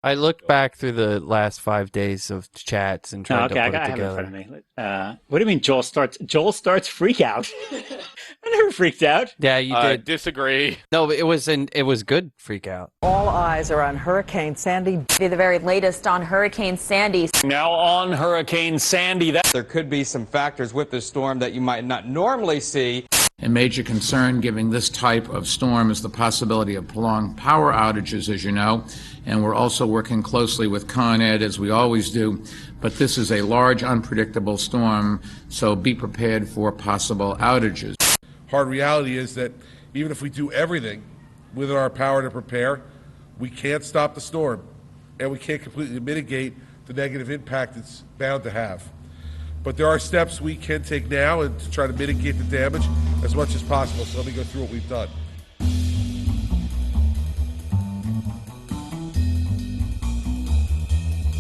I looked back through the last 5 days of chats and Oh, tried to okay, put it I have it in front together. of me. What do you mean Joel starts freak out? I never freaked out. Yeah, you did. Disagree. No, it was good freak out. All eyes are on Hurricane Sandy. The very latest on Hurricane Sandy. Now on Hurricane Sandy. There could be some factors with this storm that you might not normally see. A major concern given this type of storm is the possibility of prolonged power outages, as you know, and we're also working closely with Con Ed, as we always do. But this is a large, unpredictable storm, so be prepared for possible outages. Hard reality is that even if we do everything within our power to prepare, we can't stop the storm, and we can't completely mitigate the negative impact it's bound to have. But there are steps we can take now and to try to mitigate the damage as much as possible. So let me go through what we've done.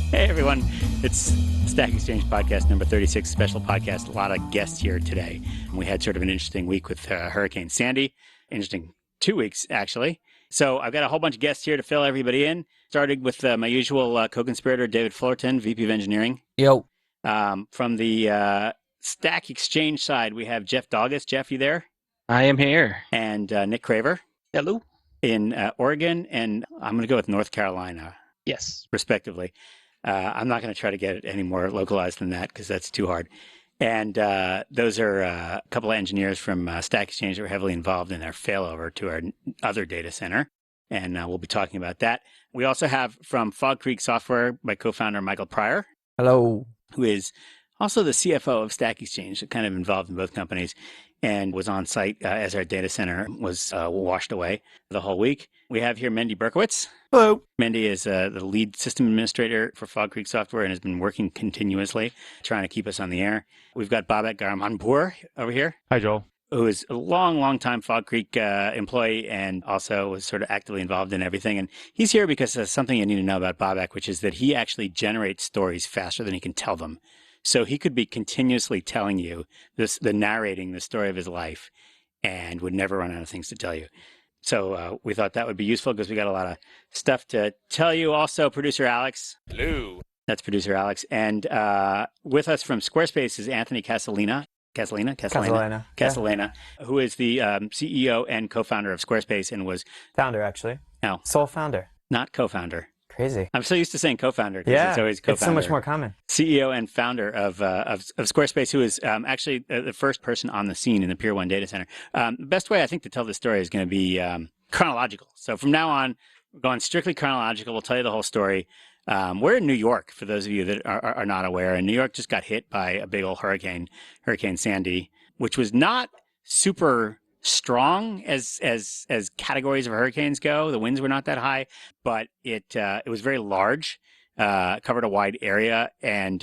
Hey everyone, it's Stack Exchange podcast number 36, special podcast. A lot of guests here today. We had sort of an interesting week with Hurricane Sandy. Interesting 2 weeks, actually. So I've got a whole bunch of guests here to fill everybody in. Started with my usual co-conspirator, David Fullerton, VP of Engineering. Yo. From the Stack Exchange side, we have Jeff Doggus. Jeff, you there? I am here. And Nick Craver. Hello. In Oregon, and I'm going to go with North Carolina. Yes. Respectively. I'm not going to try to get it any more localized than that because that's too hard. And those are a couple of engineers from Stack Exchange that were heavily involved in their failover to our other data center. And we'll be talking about that. We also have from Fog Creek Software, my co-founder, Michael Pryor. Hello. Who is also the CFO of Stack Exchange, kind of involved in both companies, and was on site as our data center was washed away the whole week. We have here Mendy Berkowitz. Hello. Mendy is the lead system administrator for Fog Creek Software and has been working continuously, trying to keep us on the air. We've got Babak Garmanpour over here. Hi, Joel. Who is a long time Fog Creek employee and also was sort of actively involved in everything. And he's here because there's something you need to know about Babak, which is that he actually generates stories faster than he can tell them. So he could be continuously telling you narrating the story of his life and would never run out of things to tell you. So we thought that would be useful because we got a lot of stuff to tell you. Also, producer Alex. Hello. That's producer Alex. And with us from Squarespace is Anthony Castellina, who is the CEO and co-founder of Squarespace and was... Founder, actually. No. Sole founder. Not co-founder. Crazy. I'm so used to saying co-founder. Yeah, it's always co-founder. It's so much more common. CEO and founder of Squarespace, who is actually the first person on the scene in the Pier 1 data center. The best way, I think, to tell this story is going to be chronological. So from now on, we're going strictly chronological. We'll tell you the whole story. We're in New York, for those of you that are not aware. And New York just got hit by a big old hurricane, Hurricane Sandy, which was not super strong as categories of hurricanes go. The winds were not that high, but it was very large, covered a wide area, and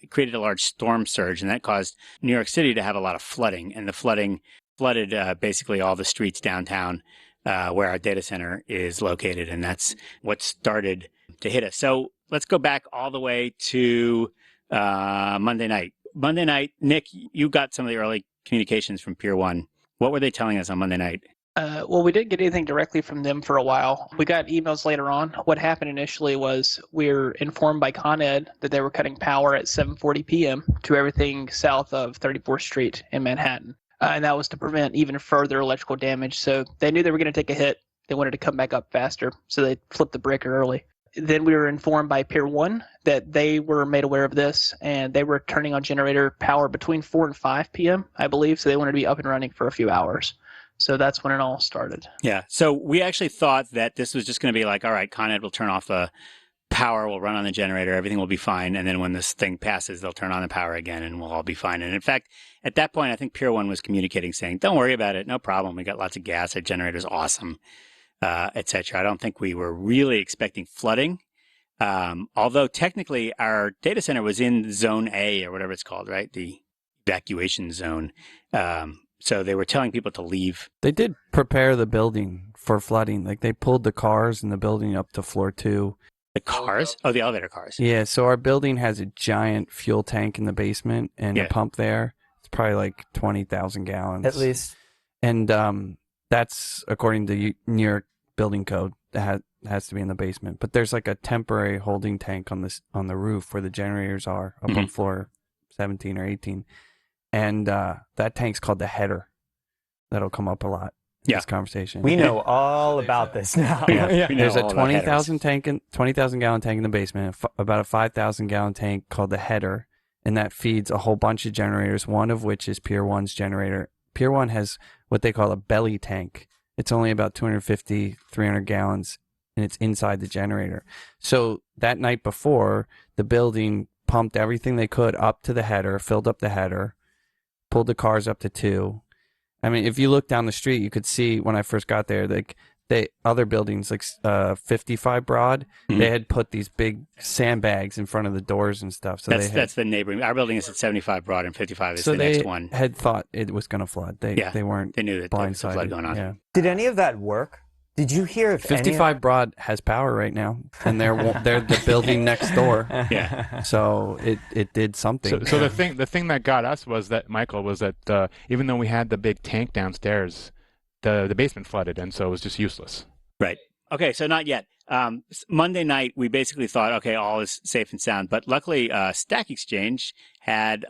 created a large storm surge, and that caused New York City to have a lot of flooding. And the flooding flooded basically all the streets downtown where our data center is located, and that's what started to hit us. So let's go back all the way to Monday night. Monday night, Nick, you got some of the early communications from Pier 1. What were they telling us on Monday night? Well, we didn't get anything directly from them for a while. We got emails later on. What happened initially was we were informed by Con Ed that they were cutting power at 7:40 p.m. to everything south of 34th Street in Manhattan. And that was to prevent even further electrical damage. So they knew they were going to take a hit. They wanted to come back up faster. So they flipped the breaker early. Then we were informed by Pier 1 that they were made aware of this, and they were turning on generator power between 4 and 5 p.m., I believe, so they wanted to be up and running for a few hours. So that's when it all started. Yeah, so we actually thought that this was just going to be like, all right, Con Ed will turn off the power, we'll run on the generator, everything will be fine, and then when this thing passes, they'll turn on the power again, and we'll all be fine. And in fact, at that point, I think Pier 1 was communicating, saying, don't worry about it, no problem, we got lots of gas, our generator's awesome. Etc. I don't think we were really expecting flooding, although technically our data center was in Zone A or whatever it's called, right? The evacuation zone. So they were telling people to leave. They did prepare the building for flooding. Like they pulled the cars in the building up to floor 2. The cars? Oh, the elevator cars. Yeah, so our building has a giant fuel tank in the basement and a pump there. It's probably like 20,000 gallons. At least. And that's according to New York building code. That has to be in the basement. But there's like a temporary holding tank on the roof where the generators are up on floor 17 or 18, and that tank's called the header. That'll come up a lot in this conversation. We know all about this now. There's a 20,000 gallon tank in the basement, about a 5,000 gallon tank called the header, and that feeds a whole bunch of generators. One of which is Pier 1's generator. Pier 1 has what they call a belly tank. It's only about 250, 300 gallons, and it's inside the generator. So that night before, the building pumped everything they could up to the header, filled up the header, pulled the cars up to 2. I mean, if you look down the street, you could see when I first got there, like other buildings, like 55 Broad, they had put these big sandbags in front of the doors and stuff. So that's the neighboring. Our building is at 75 Broad, and 55 is the next one. So they had thought it was going to flood. They weren't. They knew that there was a flood going on. Yeah. Did any of that work? Did you hear if 55 Broad has power right now, and they're the building next door. Yeah. So it did something. So the thing that got us was that, Michael, was that even though we had the big tank downstairs, the basement flooded, and so it was just useless. Right. Okay, so not yet. Monday night, we basically thought, okay, all is safe and sound. But luckily, Stack Exchange had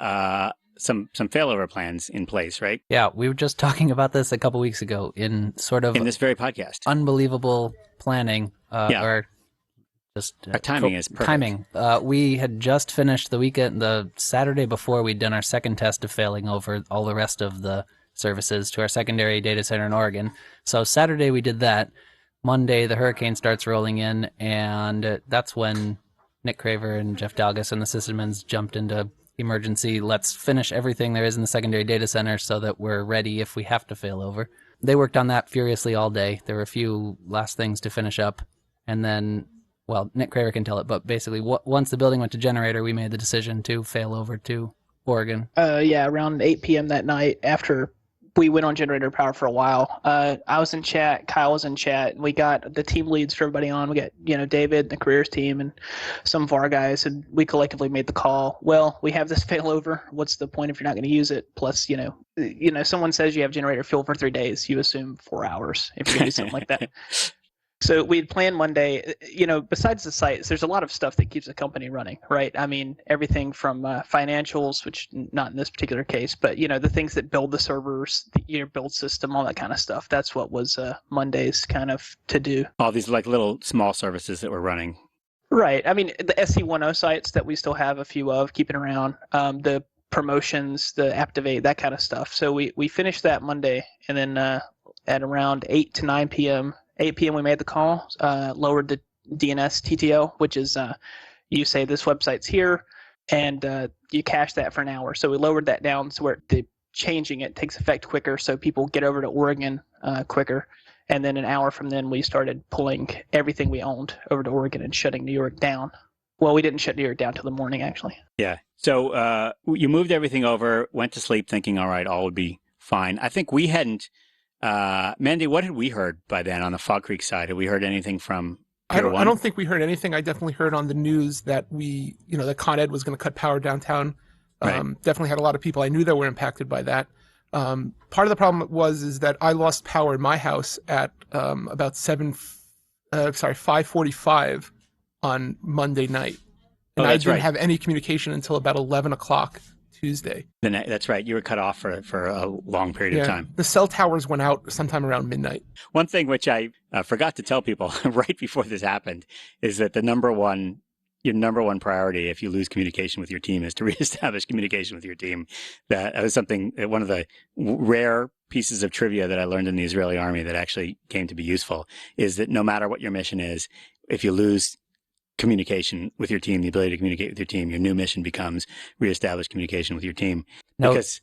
some failover plans in place, right? Yeah, we were just talking about this a couple weeks ago in sort of in this very podcast. Unbelievable planning, or just our timing is perfect. Timing. We had just finished the Saturday before we'd done our second test of failing over all the rest of the services to our secondary data center in Oregon. So Saturday we did that. Monday the hurricane starts rolling in, and that's when Nick Craver and Jeff Dalgas and the sysadmins jumped into emergency. Let's finish everything there is in the secondary data center so that we're ready if we have to fail over. They worked on that furiously all day. There were a few last things to finish up, and then, well, Nick Craver can tell it, but basically once the building went to generator, we made the decision to fail over to Oregon. Around 8 p.m. that night after we went on generator power for a while. I was in chat, Kyle was in chat, and we got the team leads for everybody on. We got, David, the careers team, and some of our guys, and we collectively made the call. Well, we have this failover. What's the point if you're not going to use it? Plus, someone says you have generator fuel for 3 days. You assume 4 hours if you're going to do something like that. So we had planned Monday, besides the sites, there's a lot of stuff that keeps the company running, right? I mean, everything from financials, which not in this particular case, but, the things that build the servers, the build system, all that kind of stuff. That's what was Monday's kind of to do. All these like little small services that we're running. Right. I mean, the SC10 sites that we still have a few of keeping around, the promotions, the Activate, that kind of stuff. So we finished that Monday, and then at around 8 to 9 p.m., 8 p.m. we made the call, lowered the DNS TTO, which is you say this website's here, and you cache that for an hour. So we lowered that down so where the changing it takes effect quicker, so people get over to Oregon quicker. And then an hour from then, we started pulling everything we owned over to Oregon and shutting New York down. Well, we didn't shut New York down till the morning, actually. Yeah. So you moved everything over, went to sleep thinking, all right, all would be fine. I think we hadn't. Mandy, what had we heard by then on the Fog Creek side? Had we heard anything from Pier 1? I don't think we heard anything. I definitely heard on the news that that Con Ed was going to cut power downtown. Right. Definitely had a lot of people I knew that were impacted by that. Part of the problem is that I lost power in my house at about 5:45 on Monday night, and I didn't have any communication until about 11 o'clock Tuesday. That's right. You were cut off for a long period of time. The cell towers went out sometime around midnight. One thing which I forgot to tell people right before this happened is that your number one priority if you lose communication with your team is to reestablish communication with your team. That was one of the rare pieces of trivia that I learned in the Israeli army that actually came to be useful, is that no matter what your mission is, if you lose communication with your team, the ability to communicate with your team, your new mission becomes reestablish communication with your team.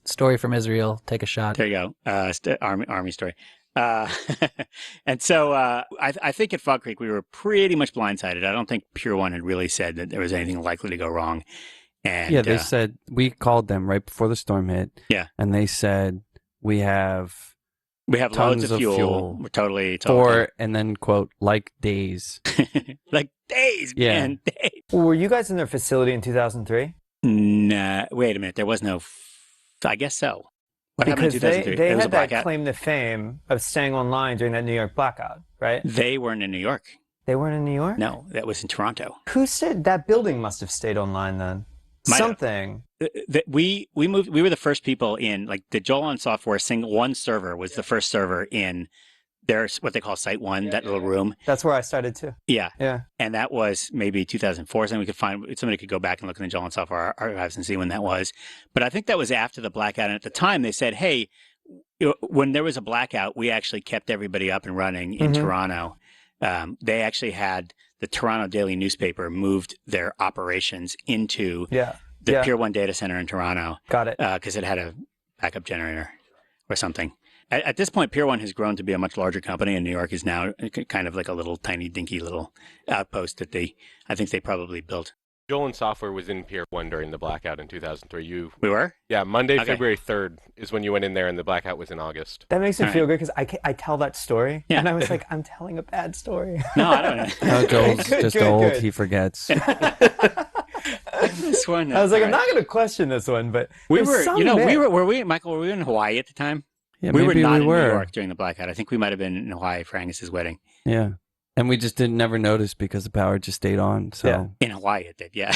Story from Israel. Take a shot. There you go. Army story. And so I think at Fog Creek we were pretty much blindsided. I don't think Pier 1 had really said that there was anything likely to go wrong. And they said, we called them right before the storm hit. Yeah. And they said, we have loads of fuel. We're totally. And then quote, like days. Like days, man. Days. Were you guys in their facility in 2003? Nah, wait a minute. There was no, I guess so. What happened in 2003? They had that claim to fame of staying online during that New York blackout, right? They weren't in New York. They weren't in New York? No, that was in Toronto. Who said that building must have stayed online then? Something. We moved. We were the first people in, like, the Joel software. One server was the first server in there's what they call Site 1, that little room. That's where I started too. Yeah. Yeah. And that was maybe 2004. Somebody could go back and look in the Joel software archives and see when that was. But I think that was after the blackout. And at the time they said, hey, when there was a blackout, we actually kept everybody up and running in Toronto. They actually had the Toronto Daily newspaper moved their operations into the Pier 1 data center in Toronto. Got it. Because it had a backup generator or something. At this point, Pier 1 has grown to be a much larger company, and New York is now kind of like a little tiny, dinky little outpost that I think they probably built. Joel Software was in Pier 1 during the blackout in 2003. We were? Yeah, Monday, February 3rd is when you went in there, and the blackout was in August. That makes me feel good because I tell that story, and I was like, I'm telling a bad story. No, I don't know. No, Joel's just old. He forgets. This one, I was like, I'm not going to question this one, but we were, Michael, were we in Hawaii at the time? Yeah, we were maybe not we in were. New York during the blackout. I think we might have been in Hawaii for Angus's wedding. Yeah. And we just never notice because the power just stayed on. So in Hawaii it did, yeah.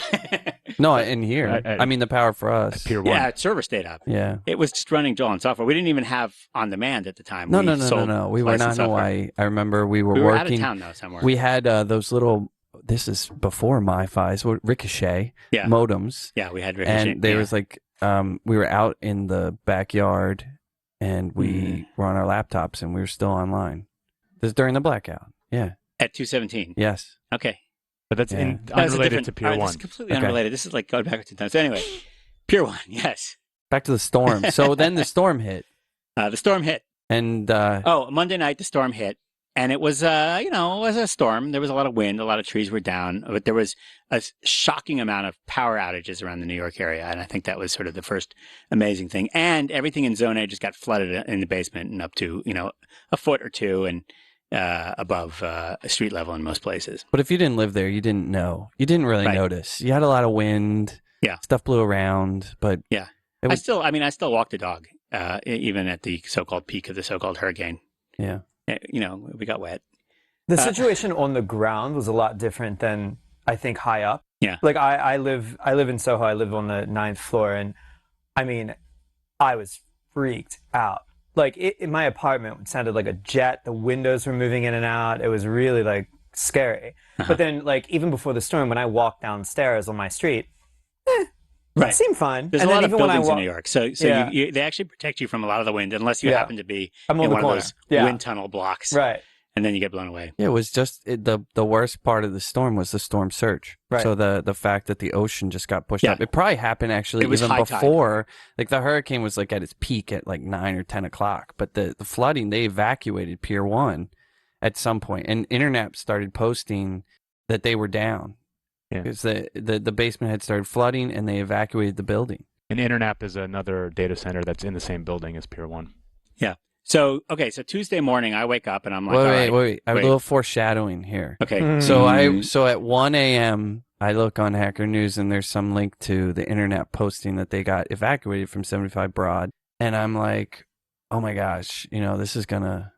No, in here. I mean the power for us. Pier 1. Yeah, server stayed up. Yeah. It was just running Joel software. We didn't even have on demand at the time. No. We were not in licensed software. Hawaii. I remember we were We were out working. of town though somewhere. We had those little. This is before MiFi's. Ricochet modems. Yeah, we had Ricochet. And there was like we were out in the backyard, and we were on our laptops, and we were still online. This is during the blackout. Yeah. At 217. Yes. Okay. But that's unrelated to Pier 1. This is completely unrelated. This is like going back to time. So anyway, Pier 1, yes. Back to the storm. So then the storm hit. The storm hit. And Monday night the storm hit. And it was, it was a storm. There was a lot of wind. A lot of trees were down. But there was a shocking amount of power outages around the New York area. And I think that was sort of the first amazing thing. And everything in Zone A just got flooded in the basement and up to, a foot or two and above street level in most places. But if you didn't live there, you didn't know. You didn't really notice. You had a lot of wind. Yeah. Stuff blew around. But yeah. I still walked the dog, even at the so-called peak of the so-called hurricane. Yeah. We got wet. The situation on the ground was a lot different than I think high up. Yeah. Like I live in Soho. I live on the 9th floor, and I mean, I was freaked out. Like in my apartment, it sounded like a jet. The windows were moving in and out. It was really like scary. But then, like even before the storm, when I walked downstairs on my street, Right. it seemed fine. There's and a then lot of even when buildings I in New York, so they actually protect you from a lot of the wind, unless you happen to be I'm in on the one corner. of those Yeah. wind tunnel blocks, Right. And then you get blown away. Yeah, it was just the worst part of the storm was the storm surge. Right. So the fact that the ocean just got pushed up. It probably happened actually It was even high tide. before. Like the hurricane was like at its peak at like 9 or 10 o'clock. But the flooding, they evacuated Pier 1 at some point, and Internet started posting that they were down. Yeah. Because the basement had started flooding, and they evacuated the building. And Internap is another data center that's in the same building as Pier 1. Yeah. So Tuesday morning, I wake up and I'm like, wait. I have a little foreshadowing here. Okay. So at 1 a.m., I look on Hacker News, and there's some link to the Internet posting that they got evacuated from 75 Broad, and I'm like, oh my gosh, this is gonna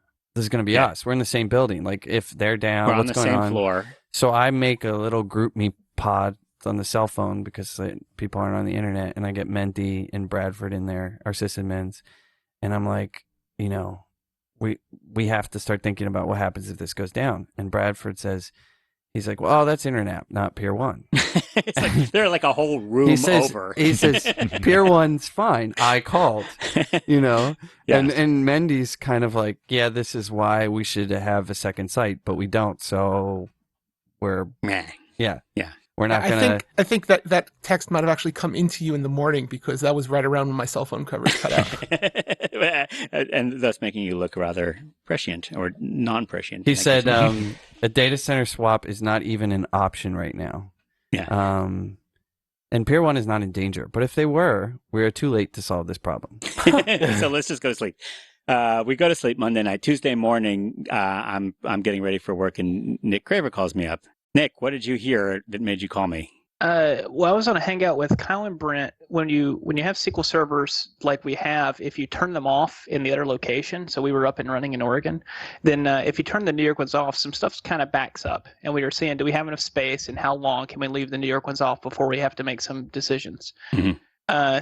be us. We're in the same building. Like if they're down, We're what's on the going same on? floor. So I make a little group me pod on the cell phone because people aren't on the internet, and I get Menti and Bradford in there, our sysadmins, and I'm like, we have to start thinking about what happens if this goes down. And Bradford says, he's like, well, that's Internet, not Pier 1. It's like they're like a whole room over. He says, Pier 1's fine. I called, Yes. and Mendy's kind of like, yeah, this is why we should have a second site, but we don't. So we're, Yeah. we're not going to. I think that text might have actually come into you in the morning because that was right around when my cell phone cover was cut out. And thus making you look rather prescient or non-prescient. He said a data center swap is not even an option right now. Yeah. And Pier 1 is not in danger. But if they were, we are too late to solve this problem. So let's just go to sleep. We go to sleep Monday night. Tuesday morning, I'm getting ready for work, and Nick Craver calls me up. Nick, what did you hear that made you call me? Well, I was on a hangout with Kyle and Brent. When you have SQL servers like we have, if you turn them off in the other location, so we were up and running in Oregon, then if you turn the New York ones off, some stuff kind of backs up. And we were saying, do we have enough space, and how long can we leave the New York ones off before we have to make some decisions? Mm-hmm.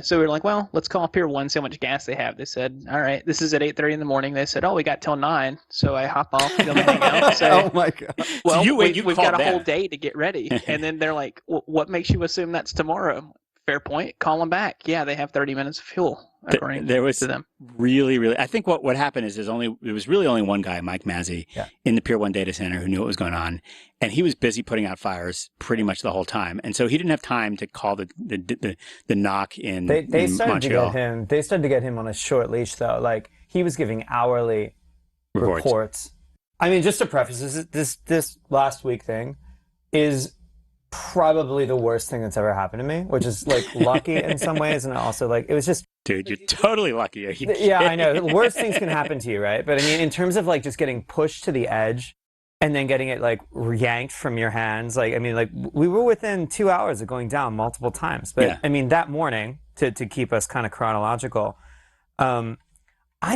So we were like, well, let's call Pier 1, see how much gas they have. They said, all right, this is at 8:30 in the morning. They said, oh, we got till 9. So I hop off, go hang out. Say, Oh my god! well, So we've called got a them. whole day to get ready. And then they're like, well, what makes you assume that's tomorrow? Fair point. Call them back. Yeah, they have 30 minutes of fuel, according There was to them. really, I think what happened is there was really only one guy, Mike Mazzi, Yeah. in the Pier 1 data center who knew what was going on. And he was busy putting out fires pretty much the whole time. And so he didn't have time to call the knock in, They in started Montreal. to get him. They started to get him on a short leash, though. Like he was giving hourly reports. I mean, just to preface this last week thing is probably the worst thing that's ever happened to me, which is like lucky in some ways, and also like it was just. Dude, you're totally lucky. Are you Yeah, I know. kidding? The worst things can happen to you, right? But I mean, in terms of like just getting pushed to the edge and then getting it like yanked from your hands, like I mean, like we were within 2 hours of going down multiple times. But Yeah. I mean, that morning to keep us kind of chronological, I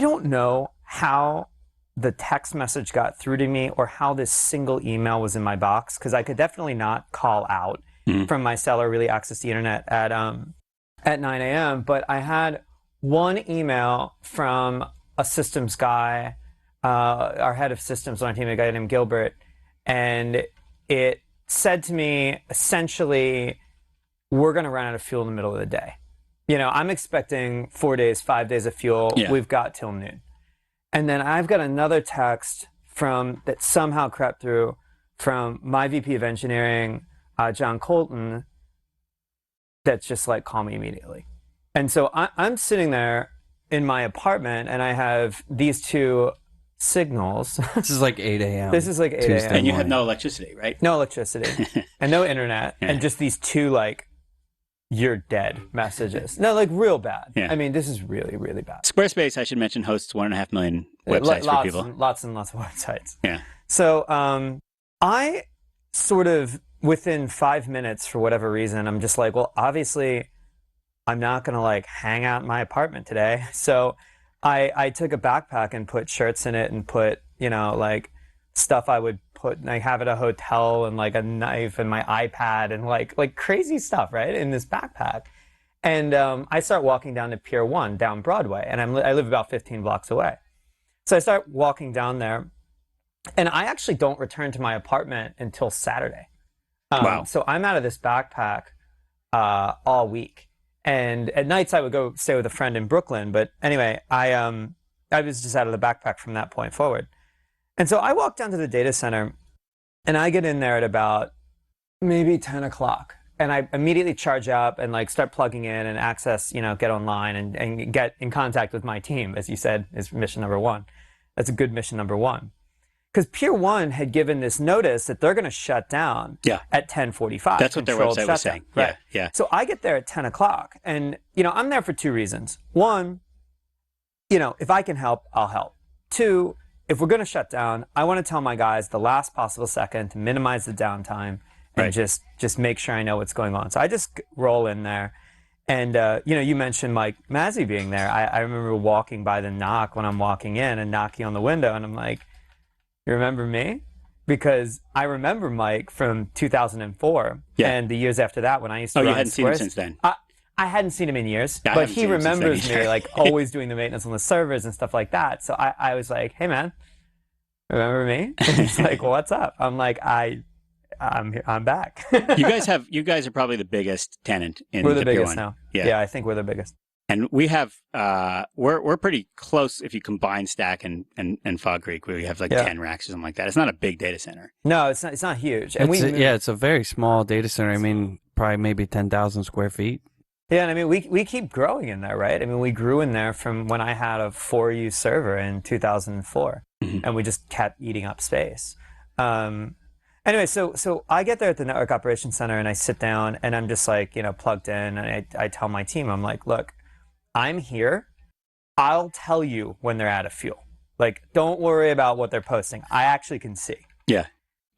don't know how the text message got through to me or how this single email was in my box, because I could definitely not call out from my cell or really access the internet at 9 a.m. But I had one email from a systems guy, our head of systems on our team, a guy named Gilbert, and it said to me essentially, we're going to run out of fuel in the middle of the day. You know, I'm expecting 4 days, 5 days of fuel. Yeah. We've got till noon. And then I've got another text that somehow crept through from my VP of engineering, John Colton, that's just like, call me immediately. And so I'm sitting there in my apartment and I have these two signals. This is like 8 a.m. This is like 8 Tuesday a.m. And you had morning. no electricity, right? No electricity and no internet and just these two like, you're dead messages. No, like real bad. Yeah. I mean, this is really, really bad. Squarespace, I should mention, hosts 1.5 million websites for people. Lots and lots of websites. Yeah. So I sort of, within 5 minutes, for whatever reason, I'm just like, well, obviously, I'm not going to like hang out in my apartment today. So I took a backpack and put shirts in it and put, you know, like stuff I would put, like have at a hotel and like a knife and my iPad and like crazy stuff, right, in this backpack. And I start walking down to Pier 1 down Broadway, and I live about 15 blocks away. So I start walking down there, and I actually don't return to my apartment until Saturday. Wow. So I'm out of this backpack all week. And at nights I would go stay with a friend in Brooklyn. But anyway, I was just out of the backpack from that point forward. And so I walk down to the data center, and I get in there at about maybe 10 o'clock. And I immediately charge up and like start plugging in and access, you know, get online and get in contact with my team, as you said, is mission number one. That's a good mission number one. Because Pier 1 had given this notice that they're going to shut down at 10:45. That's what their website was saying. Right. Yeah. So I get there at 10 o'clock, and, you know, I'm there for two reasons. One, you know, if I can help, I'll help. Two, if we're going to shut down, I want to tell my guys the last possible second to minimize the downtime and just make sure I know what's going on. So I just roll in there. And, you know, you mentioned Mike Mazzi being there. I remember walking by the knock when I'm walking in and knocking on the window, and I'm like, you remember me? Because I remember Mike from 2004 and the years after that when I used to run you hadn't seen him Squarespace. since then? I hadn't seen him in years, I but haven't he seen him since then remembers either. me like always doing the maintenance on the servers and stuff like that. So I was like, hey man, remember me? And he's like, well, what's up? I'm like, I'm back. You guys are probably the biggest tenant in We're the Pier biggest 1. now. Yeah. Yeah, I think we're the biggest. And we have we're pretty close if you combine Stack and Fog Creek. We have like 10 racks or something like that. It's not a big data center. No, it's not huge. And It's a very small data center. I mean, probably maybe 10,000 square feet. Yeah, and I mean, we keep growing in there, right? I mean, we grew in there from when I had a 4U server in 2004, and we just kept eating up space. Anyway, so I get there at the Network Operations Center, and I sit down, and I'm just like, you know, plugged in, and I tell my team, I'm like, look, I'm here. I'll tell you when they're out of fuel. Like, don't worry about what they're posting. I actually can see. Yeah.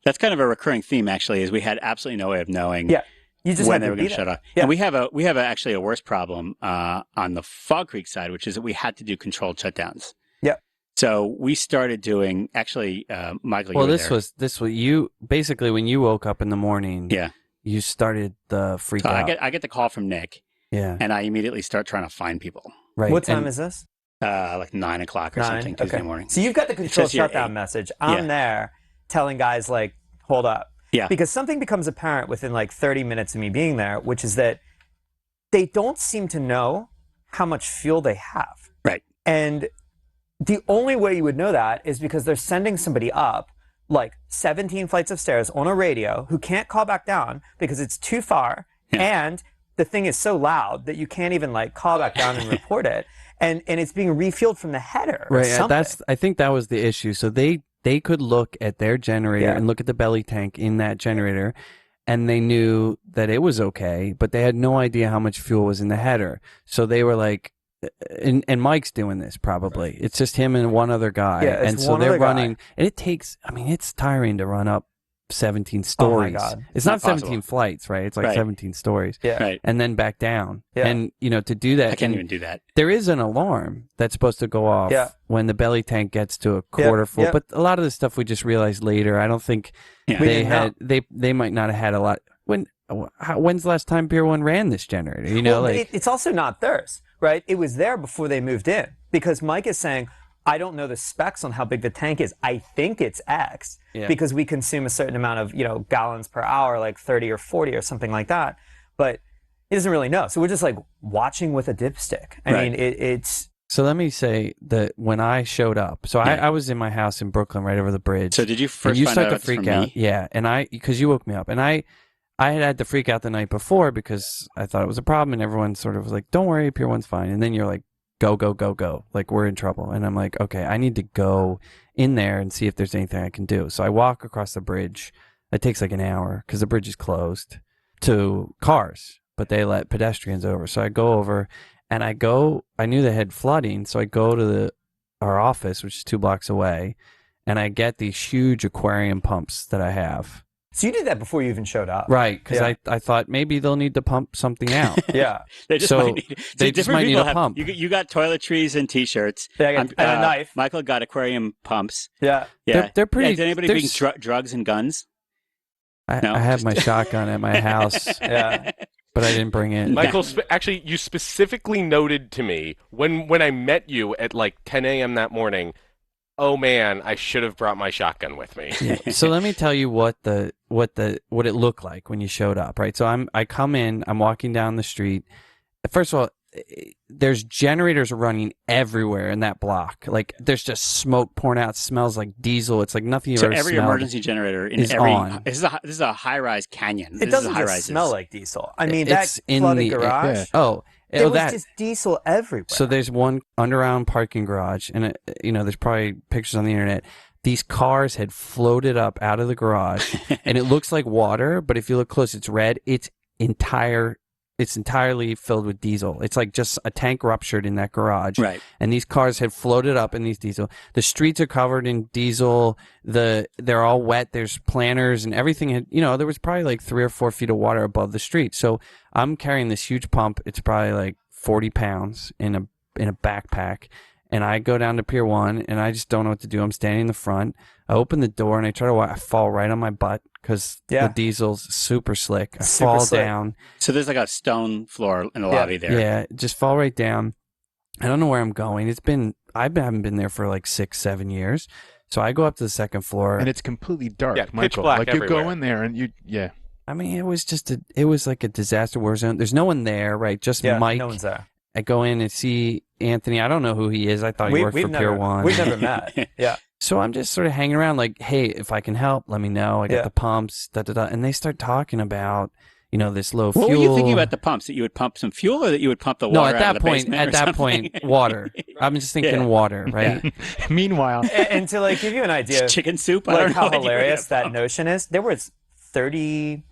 That's kind of a recurring theme, actually, is we had absolutely no way of knowing. Yeah. You just when had they to were be going to there. shut off. Yeah. And we have actually a worse problem on the Fog Creek side, which is that we had to do controlled shutdowns. Yep. So we started doing actually, Michael. Well, you were this was you basically when you woke up in the morning. Yeah. You started the freak So out. I get the call from Nick. Yeah. And I immediately start trying to find people. Right. What time is this? Like 9 o'clock or something Tuesday morning. So you've got the control says here shutdown 8. message. I'm there telling guys like, hold up. Yeah. Because something becomes apparent within like 30 minutes of me being there, which is that they don't seem to know how much fuel they have. Right. And the only way you would know that is because they're sending somebody up like 17 flights of stairs on a radio who can't call back down because it's too far. Yeah. And the thing is so loud that you can't even like call back down and report it. And it's being refueled from the header. Or Right. something. I think that was the issue. So they could look at their generator and look at the belly tank in that generator, and they knew that it was okay, but they had no idea how much fuel was in the header. So they were like, and Mike's doing this probably. It's just him and one other guy. Yeah, it's and so one they're other guy. running, and it takes, I mean, it's tiring to run up 17 stories. God. It's Not not 17 possible. flights, right? It's like Right. 17 stories. Yeah. Right. And then back down. Yeah. And, to do that. I can't and even do that. There is an alarm that's supposed to go off Yeah. when the belly tank gets to a quarter full. Yeah. But a lot of the stuff we just realized later. I don't think Yeah. We they didn't had, know. they might not have had a lot. When's the last time Pier 1 ran this generator? Well, like, it's also not theirs, right? It was there before they moved in because Mike is saying, I don't know the specs on how big the tank is. I think it's X because we consume a certain amount of, gallons per hour, like 30 or 40 or something like that. But he doesn't really know. So we're just like watching with a dipstick. I mean, it's. So let me say that when I showed up, so I was in my house in Brooklyn right over the bridge. So did you and first you find start out to it's freak from out? me? Yeah, and because you woke me up, and I had to freak out the night before because I thought it was a problem, and everyone sort of was like, "Don't worry, Pier 1's fine." And then you're like, "Go, go, go, go!" Like we're in trouble, and I'm like, "Okay, I need to go in there and see if there's anything I can do." So I walk across the bridge. It takes like an hour because the bridge is closed to cars, but they let pedestrians over. So I go over, and I knew they had flooding, so I go to our office, which is 2 blocks away, and I get these huge aquarium pumps that I have. So you did that before you even showed up. Right, because I thought maybe they'll need to pump something out. Yeah. They just So might need, they see, just different might need people a have, pump. You got toiletries and T-shirts. Yeah, I got- and a knife. Michael got aquarium pumps. Yeah. Yeah, They're pretty. Yeah, did anybody bring there's- drugs and guns? I, No, I have just- my shotgun at my house, Yeah. but I didn't bring it. Michael, actually, you specifically noted to me when I met you at like 10 a.m. that morning, oh man, I should have brought my shotgun with me. So let me tell you what it looked like when you showed up, right? So I come in, I'm walking down the street. First of all, there's generators running everywhere in that block. Like there's just smoke pouring out, smells like diesel. It's like nothing you've So ever every smelled emergency generator in is every on. this is a high-rise canyon. It This is doesn't a high just rises. smell like diesel. I mean, It's that in flooded the garage. Oh, There was that. just diesel everywhere. So there's one underground parking garage, and there's probably pictures on the internet. These cars had floated up out of the garage, and it looks like water, but if you look close, it's red. It's entirely filled with diesel. It's like just a tank ruptured in that garage. Right. And these cars had floated up in these diesel. The streets are covered in diesel. They're all wet. There's planters and everything. There was probably like 3 or 4 feet of water above the street. So I'm carrying this huge pump. It's probably like 40 pounds in a backpack. And I go down to Pier 1, and I just don't know what to do. I'm standing in the front. I open the door, and I try to walk. I fall right on my butt because the diesel's super slick. I fall down. So there's like a stone floor in the lobby there. Yeah, just fall right down. I don't know where I'm going. I haven't been there for like 6-7 years. So I go up to the second floor. And it's completely dark, Yeah, pitch Michael. black Like you everywhere. go in there and yeah. I mean, it was like a disaster war zone. There's no one there, right? Just Mike. No one's there. I go in and see Anthony. I don't know who he is. I thought he worked for Pier 1. We've never met. Yeah. So I'm just sort of hanging around like, hey, if I can help, let me know. I got the pumps, da-da-da. And they start talking about, this low fuel. What were you thinking about the pumps? That you would pump some fuel, or that you would pump the water No, at out that of the point, basement or something? water. I'm just thinking water, right? Meanwhile, and to like give you an idea, It's chicken soup. I like don't know how what you would hilarious have that pumped. notion is. There was 30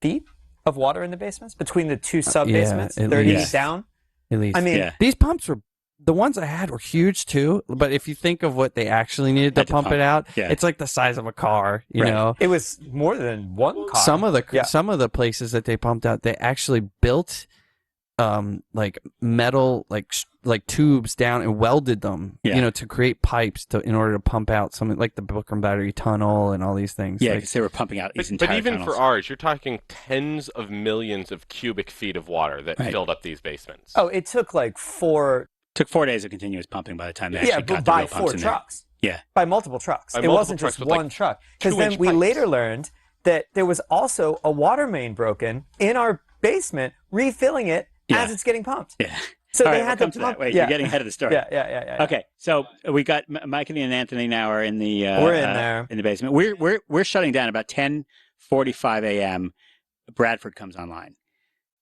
feet of water in the basements between the two sub basements. at 30 least. down. At least. I mean, these pumps were the ones I had were huge too, but if you think of what they actually needed to pump it out, it's like the size of a car, you know. It was more than one car. Some of the places that they pumped out, they actually built like metal like tubes down and welded them, you know, to create pipes in order to pump out something like the Brooklyn Battery Tunnel and all these things. Yeah, because they were pumping out these entire But even tunnels. for ours, you're talking tens of millions of cubic feet of water that filled up these basements. Oh, it took like 4 days of continuous pumping by the time they actually got the by real pumps 4 in trucks. there. Yeah. By multiple trucks. By It multiple wasn't trucks just with, one like, truck. Because then 2-inch we pipes. later learned that there was also a water main broken in our basement, refilling it as it's getting pumped. Yeah. So All they right, had we'll come to to pump. that. Wait, you're getting ahead of the story. Yeah. Okay, so we got Mike and Anthony now are in the We're in there in the basement. We're shutting down about 10:45 a.m. Bradford comes online.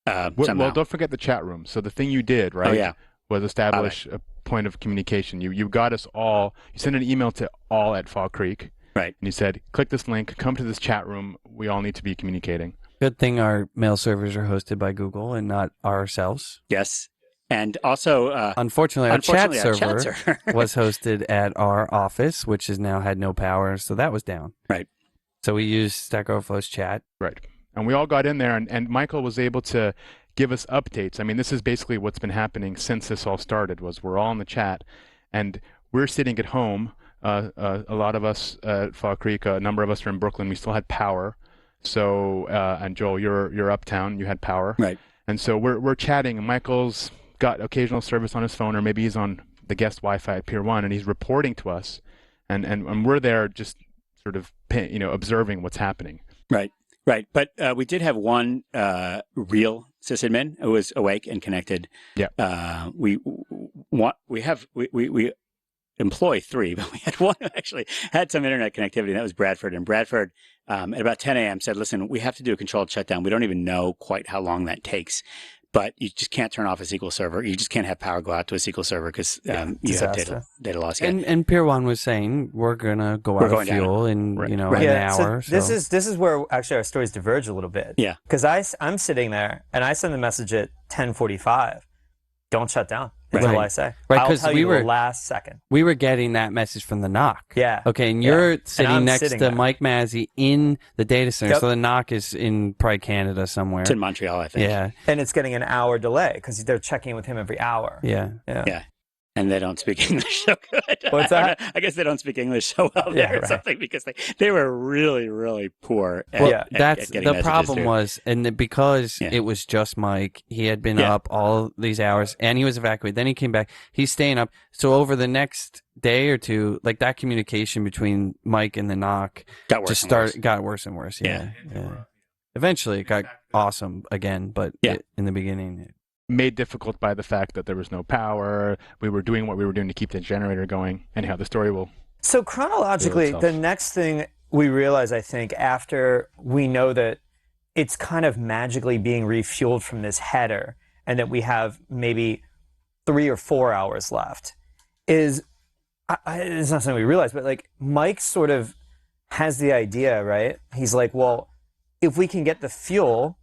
Well, don't forget the chat room. So the thing you did, right? Oh, yeah. Was establish a point of communication. You got us all. You sent an email to all at Fall Creek. Right. And you said, click this link, come to this chat room. We all need to be communicating. Good thing our mail servers are hosted by Google and not ourselves. Yes. And also, unfortunately, our chat chat server was hosted at our office, which has now had no power, so that was down. Right. So we used Stack Overflow's chat. Right. And we all got in there, and Michael was able to give us updates. I mean, this is basically what's been happening since this all started, was we're all in the chat, and we're sitting at home. A lot of us at Fall Creek, a number of us are in Brooklyn. We still had power. So, and Joel, you're uptown. You had power. Right. And so we're chatting, and Michael's got occasional service on his phone, or maybe he's on the guest Wi-Fi at Pier 1, and he's reporting to us, and we're there just sort of observing what's happening. Right. But we did have one real sysadmin who was awake and connected. Yeah. We employ 3, but we had one who actually had some internet connectivity, and that was Bradford. And Bradford, at about 10 a.m., said, listen, we have to do a controlled shutdown. We don't even know quite how long that takes. But you just can't turn off a SQL server. You just can't have power go out to a SQL server because you have data loss. Yeah. And Pier 1 was saying, we're going to go out of fuel in an hour. So this is where actually our stories diverge a little bit. Yeah. Because I'm sitting there and I send the message at 10:45. Don't shut down until I say. Right, I'll because tell you the last second. We were getting that message from the NOC. Yeah. Okay, and you're sitting next to there. Mike Mazzy in the data center. Yep. So the NOC is in probably Canada somewhere. It's in Montreal, I think. Yeah. And it's getting an hour delay because they're checking with him every hour. Yeah. And they don't speak English so good. What's that? I guess they don't speak English so well there or something because they were really, really poor at, at that's getting the messages problem through. was, and because it was just Mike, he had been up all these hours and he was evacuated. Then he came back. He's staying up. So over the next day or two, like that communication between Mike and the NOC got worse and worse. Yeah. Eventually, it got awesome again, but in the beginning. Made difficult by the fact that there was no power. We were doing what we were doing to keep the generator going. Anyhow, the story will. So chronologically, the next thing we realize, I think, after we know that it's kind of magically being refueled from this header and that we have maybe 3 or 4 hours left, is it's not something we realize, but like Mike sort of has the idea, right? He's like, well, if we can get the fuel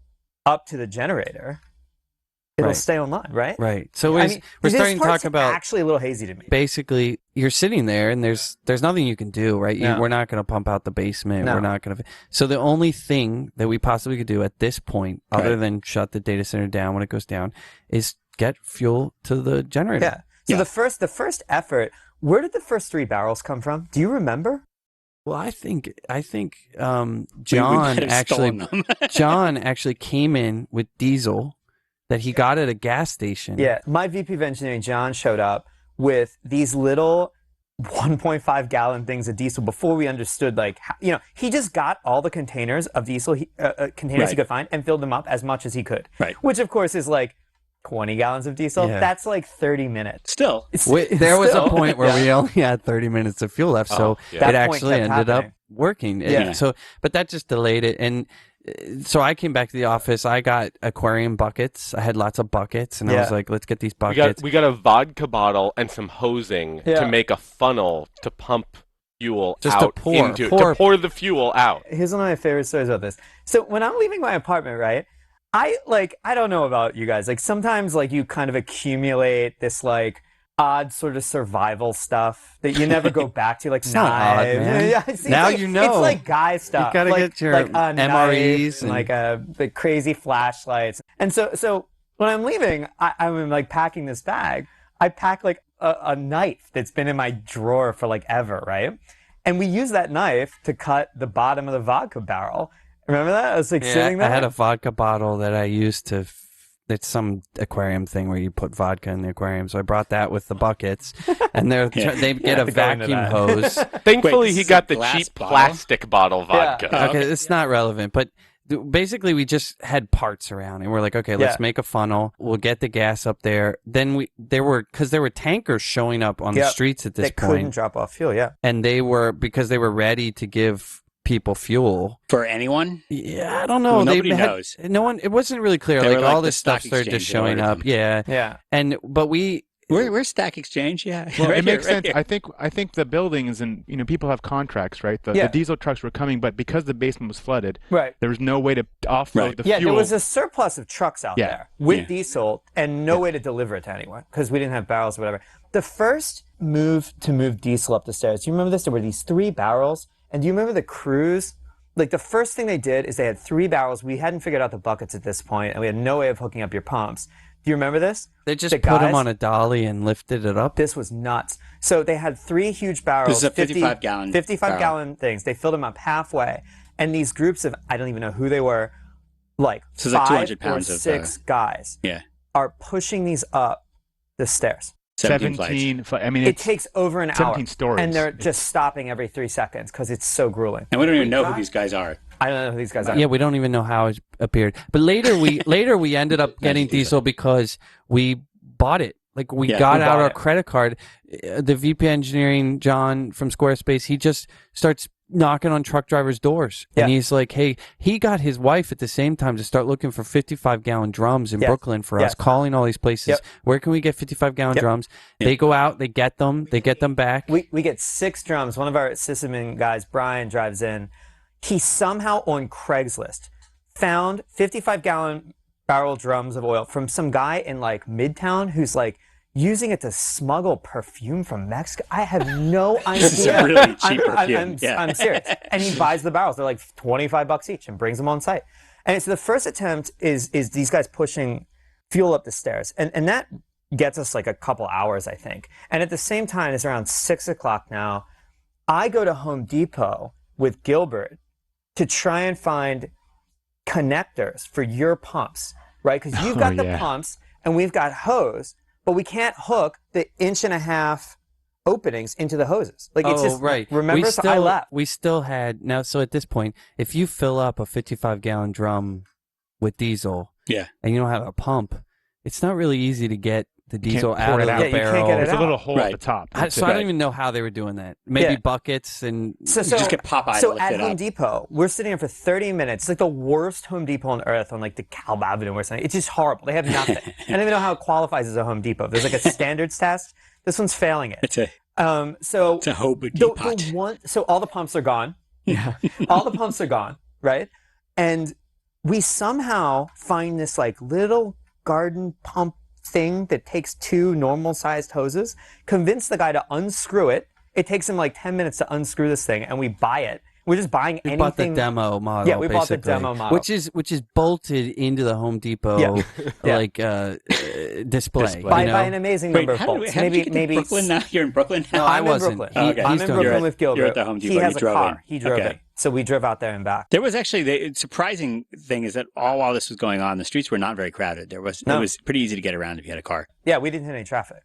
up to the generator, it'll stay online, right? Right. So we're starting to talk about actually a little hazy to me. Basically, you're sitting there and there's nothing you can do, right? No. We're not going to pump out the basement. No. We're not going to. So the only thing that we possibly could do at this point, other than shut the data center down when it goes down, is get fuel to the generator. Yeah. So the first effort, where did the first 3 barrels come from? Do you remember? Well, I think John might have stolen them. John actually came in with diesel that he got at a gas station. Yeah, my VP of engineering, John, showed up with these little 1.5 gallon things of diesel before we understood, like, he just got all the containers of diesel he could find and filled them up as much as he could. Right. Which, of course, is like 20 gallons of diesel. Yeah. That's like 30 minutes. Still. There was a point where we only had 30 minutes of fuel left, so it actually ended up working. Yeah. But that just delayed it. And so I came back to the office. I got aquarium buckets. I had lots of buckets, and I was like, let's get these buckets. We got a vodka bottle and some hosing to make a funnel to pump fuel Just out to pour, into pour. to pour the fuel out. Here's one of my favorite stories about this. So when I'm leaving my apartment, right, I don't know about you guys. Like sometimes like you kind of accumulate this like odd sort of survival stuff that you never go back to, like It's not odd, knives. man. Yeah, it's Now like, you know. It's like guy stuff. You gotta like, get your like a MREs knife and like the crazy flashlights. And so when I'm leaving, I'm like packing this bag. I pack like a knife that's been in my drawer for like ever, right? And we use that knife to cut the bottom of the vodka barrel. Remember that? I was like sitting there. I had a vodka bottle that I used to. It's some aquarium thing where you put vodka in the aquarium. So I brought that with the buckets, and they get a vacuum hose. Thankfully, he got the glass cheap bottle? plastic bottle vodka. Yeah. Okay, it's not relevant, but basically we just had parts around, and we're like, okay, let's make a funnel. We'll get the gas up there. Then there were tankers showing up on the streets at this point. They couldn't drop off fuel, and because they were ready to give people fuel for anyone. Yeah, I don't know. Well, nobody knows. No one. It wasn't really clear. They Like were like all the this stuff stock started just exchange showing up. Yeah. But we're Stack Exchange. Yeah. Well, Right it makes here, sense. right here. I think the buildings and people have contracts, right? The diesel trucks were coming, but because the basement was flooded, right, there was no way to offload the fuel. Yeah, there was a surplus of trucks out there with diesel and no way to deliver it to anyone because we didn't have barrels or whatever. The first move to move diesel up the stairs, do you remember this? There were these 3 barrels, and do you remember the crews? Like the first thing they did is they had 3 barrels. We hadn't figured out the buckets at this point, and we had no way of hooking up your pumps. Do you remember this? They just put them on a dolly and lifted it up. This was nuts. So they had 3 huge barrels. This is a 55-gallon 55-gallon things. They filled them up halfway. And these groups of, I don't even know who they were, like so 5 200 pounds or 6 guys are pushing these up the stairs. 17. I mean, it takes over an hour. 17 stories. And they're just stopping every 3 seconds because it's so grueling. And we don't even know who these guys are. I don't know who these guys are. Yeah, we don't even know how it appeared. But later we ended up getting diesel because we bought it. Like we got out our credit card. The VP engineering John from Squarespace, he just starts knocking on truck drivers' doors. And he's like, hey, he got his wife at the same time to start looking for 55-gallon drums in Brooklyn for us, calling all these places. Where can we get 55-gallon drums? They go out, they get them back. We get 6 drums. One of our sysadmin guys, Brian, drives in. He somehow on Craigslist found 55-gallon barrel drums of oil from some guy in like Midtown who's like using it to smuggle perfume from Mexico. I have no idea. This is a really cheap perfume. I'm serious. And he buys the barrels. They're like $25 each and brings them on site. And so the first attempt is these guys pushing fuel up the stairs. And that gets us like a couple hours, I think. And at the same time, it's around 6 o'clock now. I go to Home Depot with Gilbert to try and find connectors for your pumps, right? Because you've got the pumps and we've got hose, but we can't hook the 1.5-inch openings into the hoses. Like it's just right. Remember, I left. We still had now. So at this point, if you fill up a 55-gallon drum with diesel, and you don't have a pump, it's not really easy to get the diesel out of the barrel. You can't get it It's out. a little hole at the top. I don't even know how they were doing that. Maybe buckets and just get Popeye to So lift at it Home up. Depot, we're sitting there for 30 minutes. It's like the worst Home Depot on earth on like the Calb Avenue or something. It's just horrible. They have nothing. I don't even know how it qualifies as a Home Depot. There's like a standards test. This one's failing it. It's a Home Depot. So all the pumps are gone. Yeah. All the pumps are gone, right? And we somehow find this like little garden pump thing that takes 2 normal-sized hoses, convince the guy to unscrew it. It takes him like 10 minutes to unscrew this thing, and we buy it. We're just buying anything. We bought the demo model. Yeah, we bought the basically, demo model. which is bolted into the Home Depot display. By an amazing number of bolts. How did you get to Brooklyn now? You're in Brooklyn now? No, I I'm wasn't. in Brooklyn. Okay. I'm in Brooklyn with Gilbert. You're at the Home Depot. He has You a drove car. in. He drove Okay. in. So we drove out there and back. There was actually the surprising thing is that all while this was going on, the streets were not very crowded. It was pretty easy to get around if you had a car. Yeah, we didn't hit any traffic.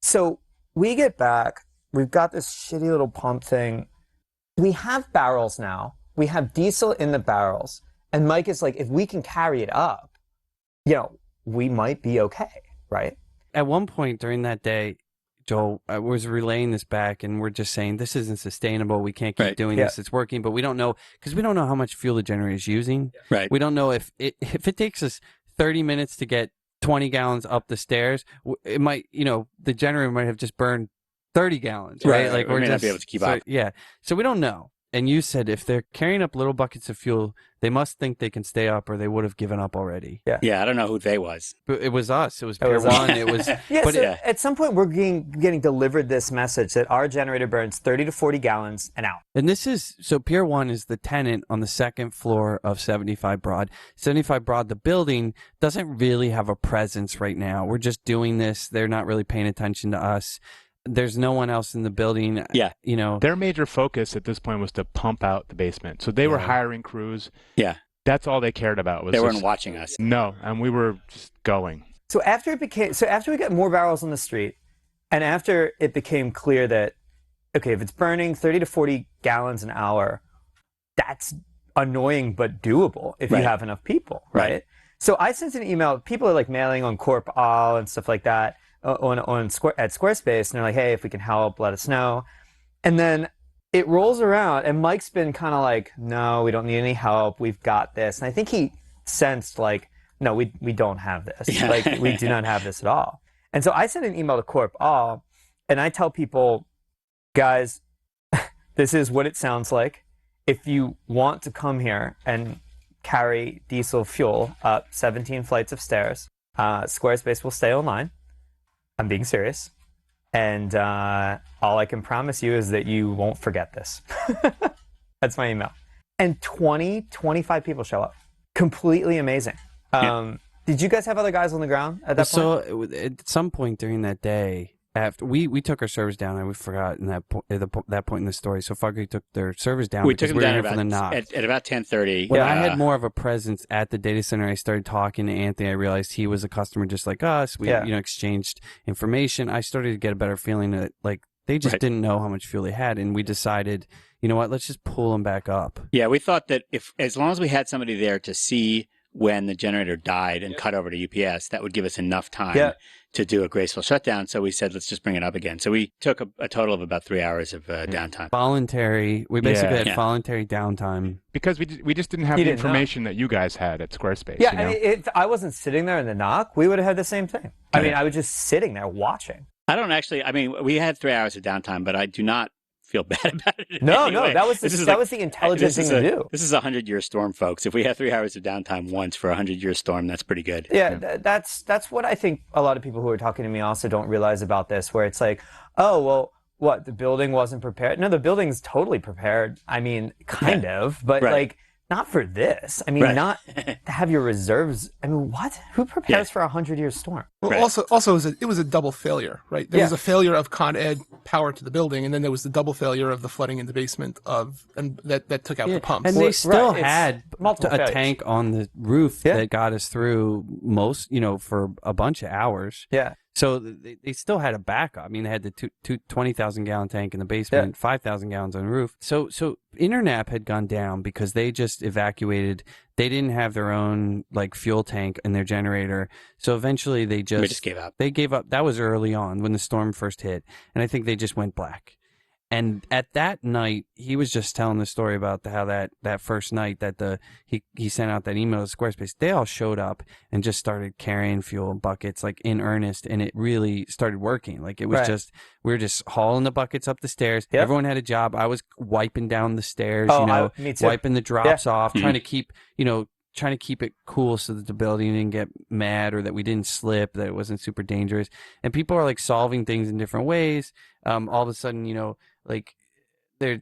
So we get back. We've got this shitty little pump thing. We have barrels now. We have diesel in the barrels. And Mike is like, if we can carry it up, we might be okay, right? At one point during that day, Joel, I was relaying this back, and we're just saying this isn't sustainable. We can't keep doing this. It's working, but we don't know because we don't know how much fuel the generator is using. Right. We don't know if it takes us 30 minutes to get 20 gallons up the stairs. It might, the generator might have just burned 30 gallons, right? Like we may not be able to keep up. Yeah. So we don't know. And you said if they're carrying up little buckets of fuel, they must think they can stay up, or they would have given up already. Yeah, I don't know who they was. But it was us. It was Pier 1. It was. But at some point, we're getting delivered this message that our generator burns 30 to 40 gallons an hour. And this is so. Pier 1 is the tenant on the second floor of 75 Broad. 75 Broad, the building doesn't really have a presence right now. We're just doing this. They're not really paying attention to us. There's no one else in the building. Yeah. You know, their major focus at this point was to pump out the basement. So they were hiring crews. Yeah. That's all they cared about. They weren't watching us. No, and we were just going. So after we got more barrels on the street, and after it became clear that, okay, if it's burning 30 to 40 gallons an hour, that's annoying but doable if you have enough people, right? So I sent an email. People are like mailing on Corp All and stuff like that at Squarespace, and they're like, hey, if we can help, let us know. And then it rolls around, and Mike's been kind of like, no, we don't need any help. We've got this. And I think he sensed like, no, we don't have this. Yeah. Like, we do not have this at all. And so I sent an email to Corp All, and I tell people, guys, this is what it sounds like. If you want to come here and carry diesel fuel up 17 flights of stairs, Squarespace will stay online. I'm being serious. And all I can promise you is that you won't forget this. That's my email. And 25 people show up. Completely amazing. Did you guys have other guys on the ground at that point? So at some point during that day, after we took our servers down, and we forgot in that point in the story. So Fuggery took their servers down. We took them down from the knock. at about 10:30. When I had more of a presence at the data center, I started talking to Anthony. I realized he was a customer just like us. We exchanged information. I started to get a better feeling that like they just didn't know how much fuel they had, and we decided, you know what, let's just pull them back up. Yeah, we thought that as long as we had somebody there to see when the generator died and cut over to UPS, that would give us enough time to do a graceful shutdown. So we said, let's just bring it up again. So we took a total of about 3 hours of downtime. Voluntary. We basically had voluntary downtime. Because we just didn't have the information that you guys had at Squarespace. Yeah, you know? I mean, if I wasn't sitting there in the knock, we would have had the same thing. I mean, I was just sitting there watching. We had 3 hours of downtime, but I do not feel bad about it. No, anyway. that was the intelligent thing to do. This is a 100-year storm, folks. If we have 3 hours of downtime once for a 100-year storm, that's pretty good. Yeah, that's what I think a lot of people who are talking to me also don't realize about this, where it's like, oh, well, what, the building wasn't prepared? No, the building's totally prepared. I mean, kind of, but like, not for this. I mean, not to have your reserves. I mean, what? Who prepares for a 100-year storm? Well, also it was a double failure, right? There was a failure of Con Ed power to the building, and then there was the double failure of the flooding in the basement that took out the pumps. And they still had a failures. tank on the roof that got us through most, for a bunch of hours. Yeah. So they still had a backup. I mean, they had the 20,000 gallon tank in the basement, 5,000 gallons on the roof. So Internap had gone down because they just evacuated. They didn't have their own like fuel tank in their generator. So eventually they just gave up. They gave up. That was early on when the storm first hit. And I think they just went black. And at that night, he was just telling the story about how that first night that he sent out that email to Squarespace. They all showed up and just started carrying fuel buckets like in earnest, and it really started working. Like it was just we were just hauling the buckets up the stairs. Yep. Everyone had a job. I was wiping down the stairs, me too. wiping the drops off, trying to keep it cool so that the building didn't get mad or that we didn't slip, that it wasn't super dangerous. And people are like solving things in different ways. All of a sudden, like I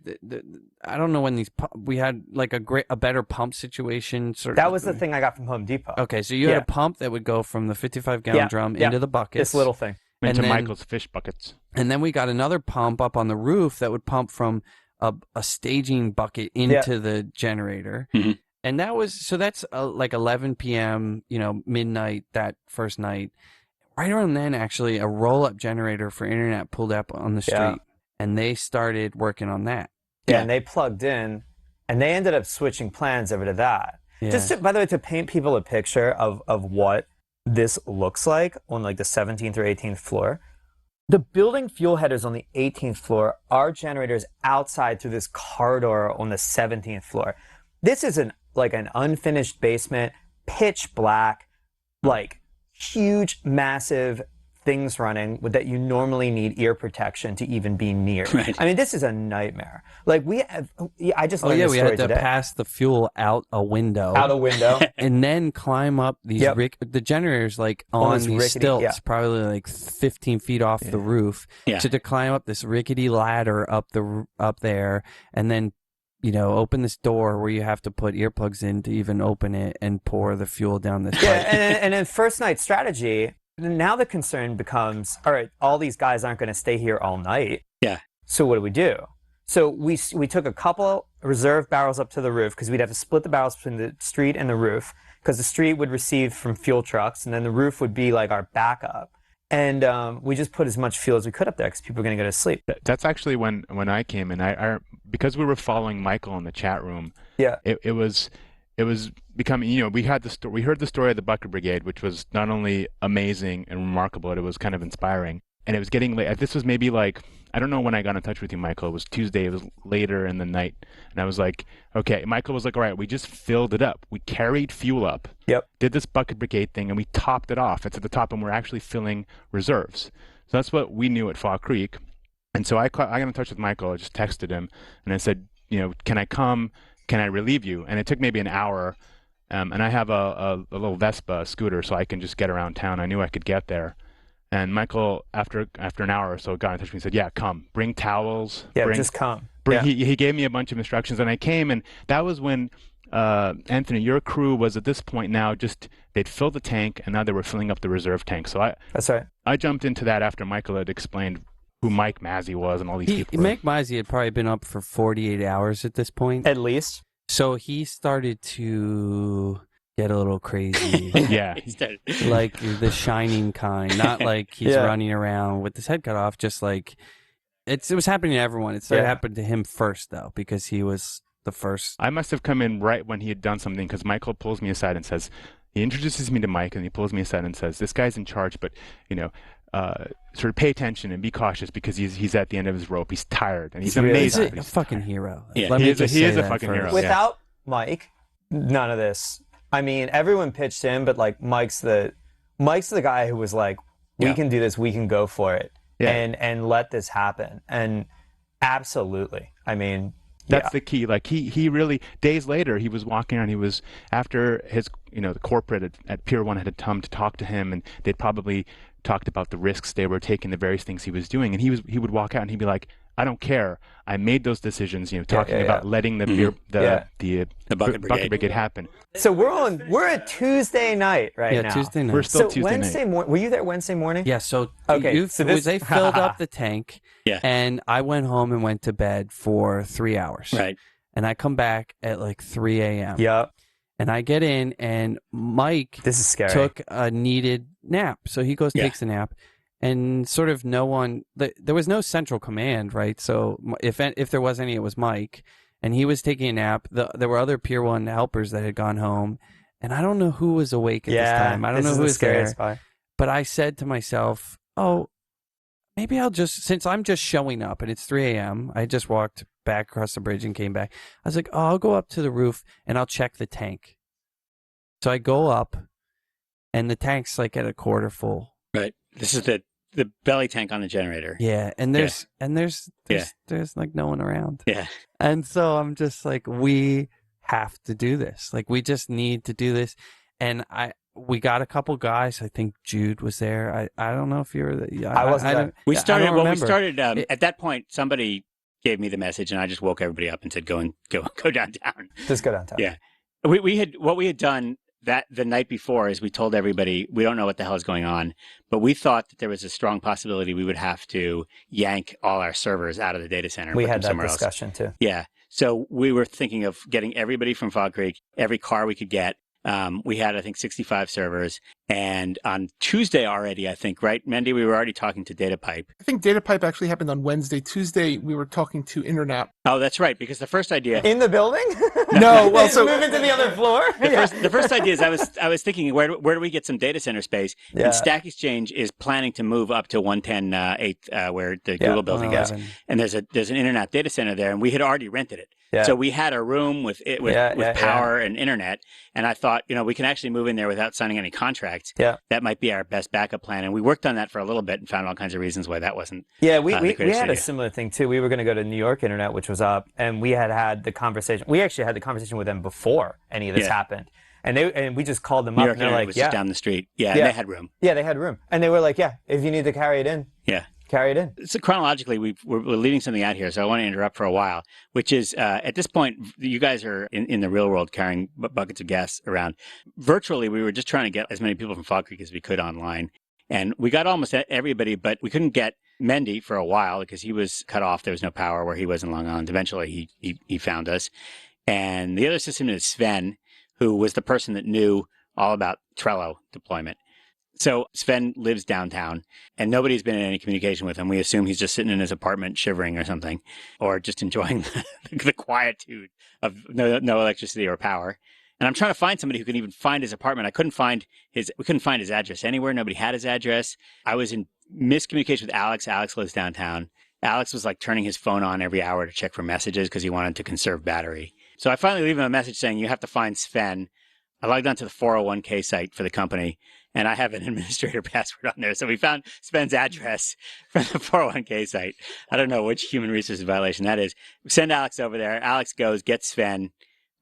don't know when we had like a better pump situation. That was the thing I got from Home Depot. Okay, so you had a pump that would go from the 55-gallon drum into the buckets. This little thing. Into Michael's fish buckets. And then we got another pump up on the roof that would pump from a staging bucket into the generator. Mm-hmm. And that's like 11 p.m., midnight that first night. Right around then, actually, a roll-up generator for internet pulled up on the street, and they started working on that. Yeah, and they plugged in, and they ended up switching plans over to that. Yeah. Just by the way, to paint people a picture of what this looks like on like the 17th or 18th floor, the building fuel headers on the 18th floor, our generators outside through this corridor on the 17th floor. This is an unfinished basement, pitch black, like huge, massive things running that you normally need ear protection to even be near. Right. I mean, this is a nightmare. Like I just Oh learned yeah, this we story had to today. pass the fuel out a window. Out a window. And then climb up these the generators like on those these rickety- stilts, yeah. probably like 15 feet off the roof. Yeah. To climb up this rickety ladder up there, and then open this door where you have to put earplugs in to even open it and pour the fuel down this pipe. Yeah, and then first night strategy. Now the concern becomes, all right, all these guys aren't going to stay here all night. Yeah. So what do we do? So we took a couple reserve barrels up to the roof because we'd have to split the barrels between the street and the roof because the street would receive from fuel trucks and then the roof would be like our backup. And we just put as much fuel as we could up there because people were going to go to sleep. That's actually when I came in. I because we were following Michael in the chat room. Yeah. It was becoming. We heard the story of the Bucket Brigade, which was not only amazing and remarkable, it was kind of inspiring. And it was getting late. This was maybe like, I don't know when I got in touch with you, Michael. It was Tuesday. It was later in the night. And I was like, okay. Michael was like, all right, we just filled it up. We carried fuel up. Yep. Did this Bucket Brigade thing, and we topped it off. It's at the top, and we're actually filling reserves. So that's what we knew at Fall Creek. And so I got in touch with Michael. I just texted him, and I said, can I come? Can I relieve you? And it took maybe an hour. And I have a little Vespa scooter, so I can just get around town. I knew I could get there. And Michael, after an hour or so, got in touch with me and said, yeah, come. Bring towels. Yeah, just come. He gave me a bunch of instructions, and I came, and that was when, Anthony, your crew was at this point now they'd filled the tank, and now they were filling up the reserve tank. So That's right. I jumped into that after Michael had explained who Mike Mazzy was and all these people. Mike Mazzy had probably been up for 48 hours at this point. At least. So he started to get a little crazy. Yeah. Like the shining kind, not like he's running around with his head cut off, just like it was happening to everyone. It started happening to him first, though, because he was the first. I must have come in right when he had done something, because Michael pulls me aside and says, he introduces me to Mike, and he pulls me aside and says, this guy's in charge, but, sort of pay attention and be cautious because he's at the end of his rope. He's tired, and he's amazing. He's a fucking hero. Yeah. He is a fucking hero. Without Mike, none of this. I mean, everyone pitched in, but like Mike's the guy who was like, we can do this, we can go for it, and let this happen. And absolutely, I mean, that's the key. Like he really, days later, he was walking around. He was, after his, the corporate at Pier 1 had come to talk to him, and they'd probably talked about the risks they were taking, the various things he was doing, and he would walk out and he'd be like, I don't care. I made those decisions, talking about letting the Bucket Brigade happen. So we're at Tuesday night now. Yeah, Tuesday night. We're still Tuesday Wednesday night. Were you there Wednesday morning? Yeah, so okay, they filled up the tank, Yeah. and I went home and went to bed for 3 hours. Right. And I come back at like 3 a.m. Yep. And I get in, and Mike This is scary. took a needed nap. So he goes, takes a nap, and sort of no one, there was no central command, right? So if there was any, it was Mike, and he was taking a nap. There were other Pier 1 helpers that had gone home, and I don't know who was awake at this time. I don't know who was there. But I said to myself, oh, maybe I'll just, since I'm just showing up and it's 3 a.m., I just walked back across the bridge and came back. I was like, oh, I'll go up to the roof and I'll check the tank. So I go up, and the tank's like at a quarter full. Right. This is the belly tank on the generator. Yeah, and there's like no one around. Yeah. And so I'm just like, we have to do this. Like, we just need to do this. And we got a couple guys. I think Jude was there. I don't know if you were there. I wasn't there. We started at that point, somebody gave me the message, and I just woke everybody up and said, go downtown. Just go downtown. Yeah. We had done that the night before is we told everybody we don't know what the hell is going on, but we thought that there was a strong possibility we would have to yank all our servers out of the data center. We had that discussion too. Yeah. So we were thinking of getting everybody from Fog Creek, every car we could get. We had, I think, 65 servers. And on Tuesday already, I think, right, Mendy, we were already talking to DataPipe. I think DataPipe actually happened on Wednesday. Tuesday, we were talking to Internet. Oh, that's right, because the first idea... In the building? No, well, so... Move into the other floor? The first idea is I was thinking, where do we get some data center space? Yeah. And Stack Exchange is planning to move up to 110 8th, where the Google building is. And there's an Internet data center there, and we had already rented it. Yeah. So we had a room with power and internet, and I thought, we can actually move in there without signing any contract impact, that might be our best backup plan. And we worked on that for a little bit and found all kinds of reasons why that wasn't. Yeah, we had idea. a similar thing too. We were going to go to New York Internet, which was up, and we had the conversation. We actually had the conversation with them before any of this happened. And we just called them New up, York and they're Internet like, was just down the street. Yeah, and they had room. Yeah, they had room. And they were like, yeah, if you need to carry it in, carry it in. So chronologically, we're leaving something out here, so I want to interrupt for a while, which is at this point, you guys are in the real world carrying buckets of gas around. Virtually, we were just trying to get as many people from Fog Creek as we could online. And we got almost everybody, but we couldn't get Mendy for a while because he was cut off. There was no power where he was in Long Island. Eventually, he found us. And the other system is Sven, who was the person that knew all about Trello deployment. So Sven lives downtown, and nobody's been in any communication with him. We assume he's just sitting in his apartment shivering or something, or just enjoying the quietude of no electricity or power. And I'm trying to find somebody who can even find his apartment. We couldn't find his address anywhere. Nobody had his address. I was in miscommunication with Alex. Alex lives downtown. Alex was like turning his phone on every hour to check for messages because he wanted to conserve battery. So I finally leave him a message saying, you have to find Sven. I logged onto the 401k site for the company, and I have an administrator password on there. So we found Sven's address from the 401k site. I don't know which human resources violation that is. We send Alex over there. Alex goes, gets Sven,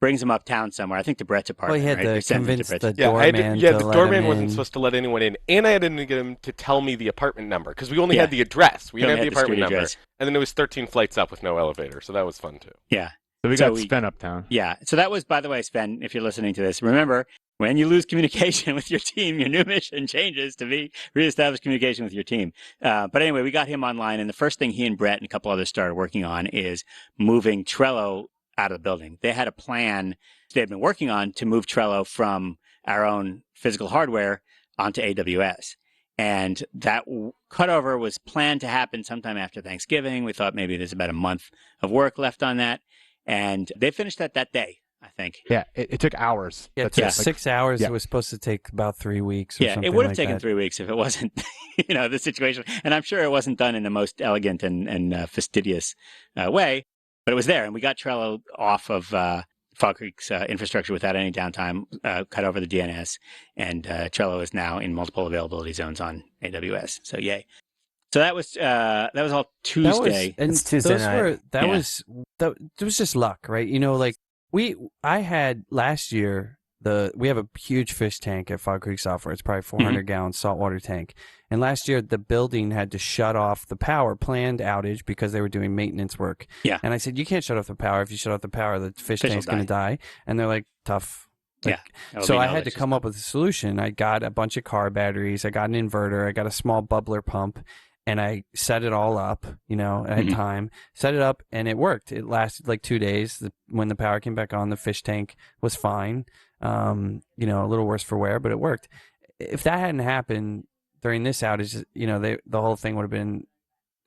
brings him uptown somewhere. I think to Brett's apartment. Well, he had right? to convince the doorman. to the let doorman him wasn't in. supposed to let anyone in, and I had to get him to tell me the apartment number because we only had the address. We didn't have the apartment number, and then it was 13 flights up with no elevator, so that was fun too. Yeah. So we got Sven uptown. Yeah. So that was, by the way, Sven, if you're listening to this, remember, when you lose communication with your team, your new mission changes to reestablish communication with your team. But anyway, we got him online, and the first thing he and Brett and a couple others started working on is moving Trello out of the building. They had a plan they've been working on to move Trello from our own physical hardware onto AWS. And that cutover was planned to happen sometime after Thanksgiving. We thought maybe there's about a month of work left on that. And they finished that day, I think. Yeah, it took hours. Yeah, it took 6 hours. It was supposed to take about 3 weeks or something it would have like taken that. 3 weeks if it wasn't, the situation. And I'm sure it wasn't done in the most elegant and fastidious way, but it was there. And we got Trello off of Fog Creek's infrastructure without any downtime, cut over the DNS, and Trello is now in multiple availability zones on AWS. So yay! So that was all Tuesday. It was just luck, right? I had last year we have a huge fish tank at Fog Creek Software. It's probably 400 gallon saltwater tank. And last year the building had to shut off the power, planned outage because they were doing maintenance work. Yeah. And I said, you can't shut off the power. If you shut off the power, the fish tank's going to die. And they're like, tough. So I had to come up with a solution. I got a bunch of car batteries. I got an inverter. I got a small bubbler pump. And I set it all up, at time, set it up, and it worked. It lasted like 2 days. When the power came back on, the fish tank was fine. A little worse for wear, but it worked. If that hadn't happened during this outage, the whole thing would have been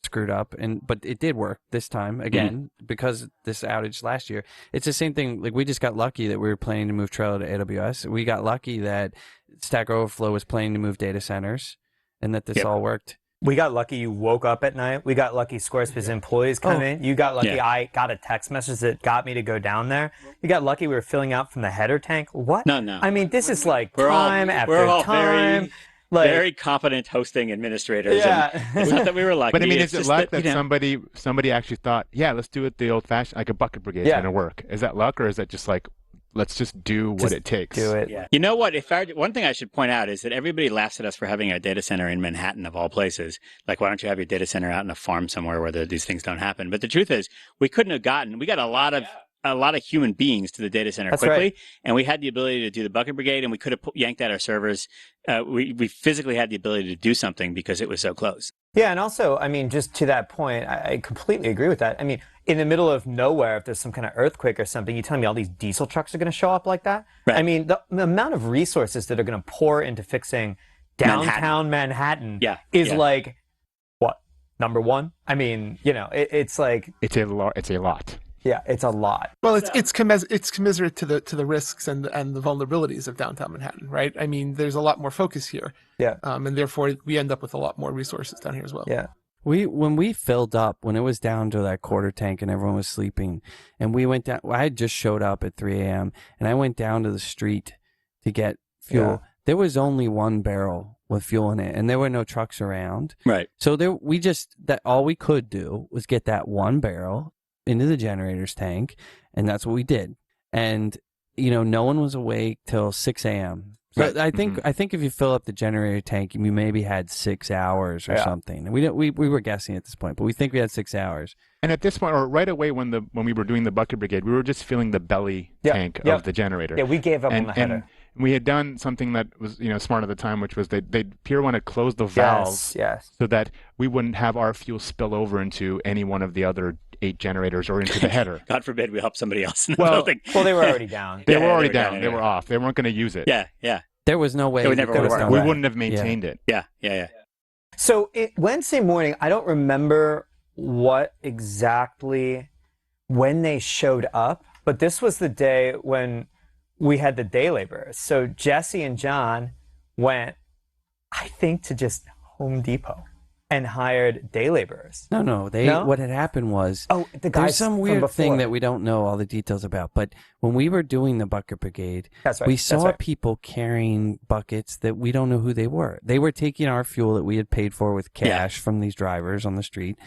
screwed up. But it did work this time again because this outage last year. It's the same thing. Like we just got lucky that we were planning to move Trello to AWS. We got lucky that Stack Overflow was planning to move data centers, and that this all worked. We got lucky you woke up at night. We got lucky Squarespace employees come in. You got lucky I got a text message that got me to go down there. You got lucky we were filling out from the header tank. What? No. I mean, this is like we're after all time. Very competent hosting administrators. Yeah. And it's not that we were lucky. But I mean, it's is it luck that somebody actually thought, let's do it the old-fashioned, like a bucket brigade is going to work? Is that luck, or is that just like, let's just do what it takes? Do it. Yeah. You know what? One thing I should point out is that everybody laughs at us for having a data center in Manhattan, of all places. Like, why don't you have your data center out in a farm somewhere where these things don't happen? But the truth is, we got a lot of human beings to the data center quickly, and we had the ability to do the bucket brigade, and we could have yanked out our servers. We physically had the ability to do something because it was so close. Yeah, and also, I mean, just to that point, I completely agree with that. I mean, in the middle of nowhere, if there's some kind of earthquake or something, you telling me all these diesel trucks are going to show up like that? Right. I mean, the amount of resources that are going to pour into fixing downtown Manhattan is like, what, number one? I mean, it's like... It's a lot. Yeah, it's a lot. Well, it's commiserate to the risks and the vulnerabilities of downtown Manhattan, right? I mean, there's a lot more focus here. Yeah. And therefore we end up with a lot more resources down here as well. Yeah. When we filled up, when it was down to that quarter tank and everyone was sleeping, and we went down, I had just showed up at 3 a.m. and I went down to the street to get fuel. there was only one barrel with fuel in it, and there were no trucks around. Right. So all we could do was get that one barrel into the generator's tank, and that's what we did. And no one was awake till 6 a.m. So Right. I think if you fill up the generator tank, you maybe had 6 hours or something. And we were guessing at this point, but we think we had 6 hours. And at this point, or right away when we were doing the bucket brigade, we were just filling the belly tank of the generator. Yeah, we gave up on the header. And we had done something that was smart at the time, which was Pier 1 had closed the valves so that we wouldn't have our fuel spill over into any one of the other 8 generators or into the header. God forbid we help somebody else in the building. Well, they were already down. They were already down. They were off. They weren't going to use it. Yeah. There was no way. It would never work. We wouldn't have maintained it. Yeah. So Wednesday morning, I don't remember what exactly when they showed up, but this was the day when we had the day laborers. So Jesse and John went, I think, to just Home Depot and hired day laborers. No. What had happened was, the guys there's some from weird before. thing that we don't know all the details about. But when we were doing the bucket brigade, we saw people carrying buckets that we don't know who they were. They were taking our fuel that we had paid for with cash from these drivers on the street,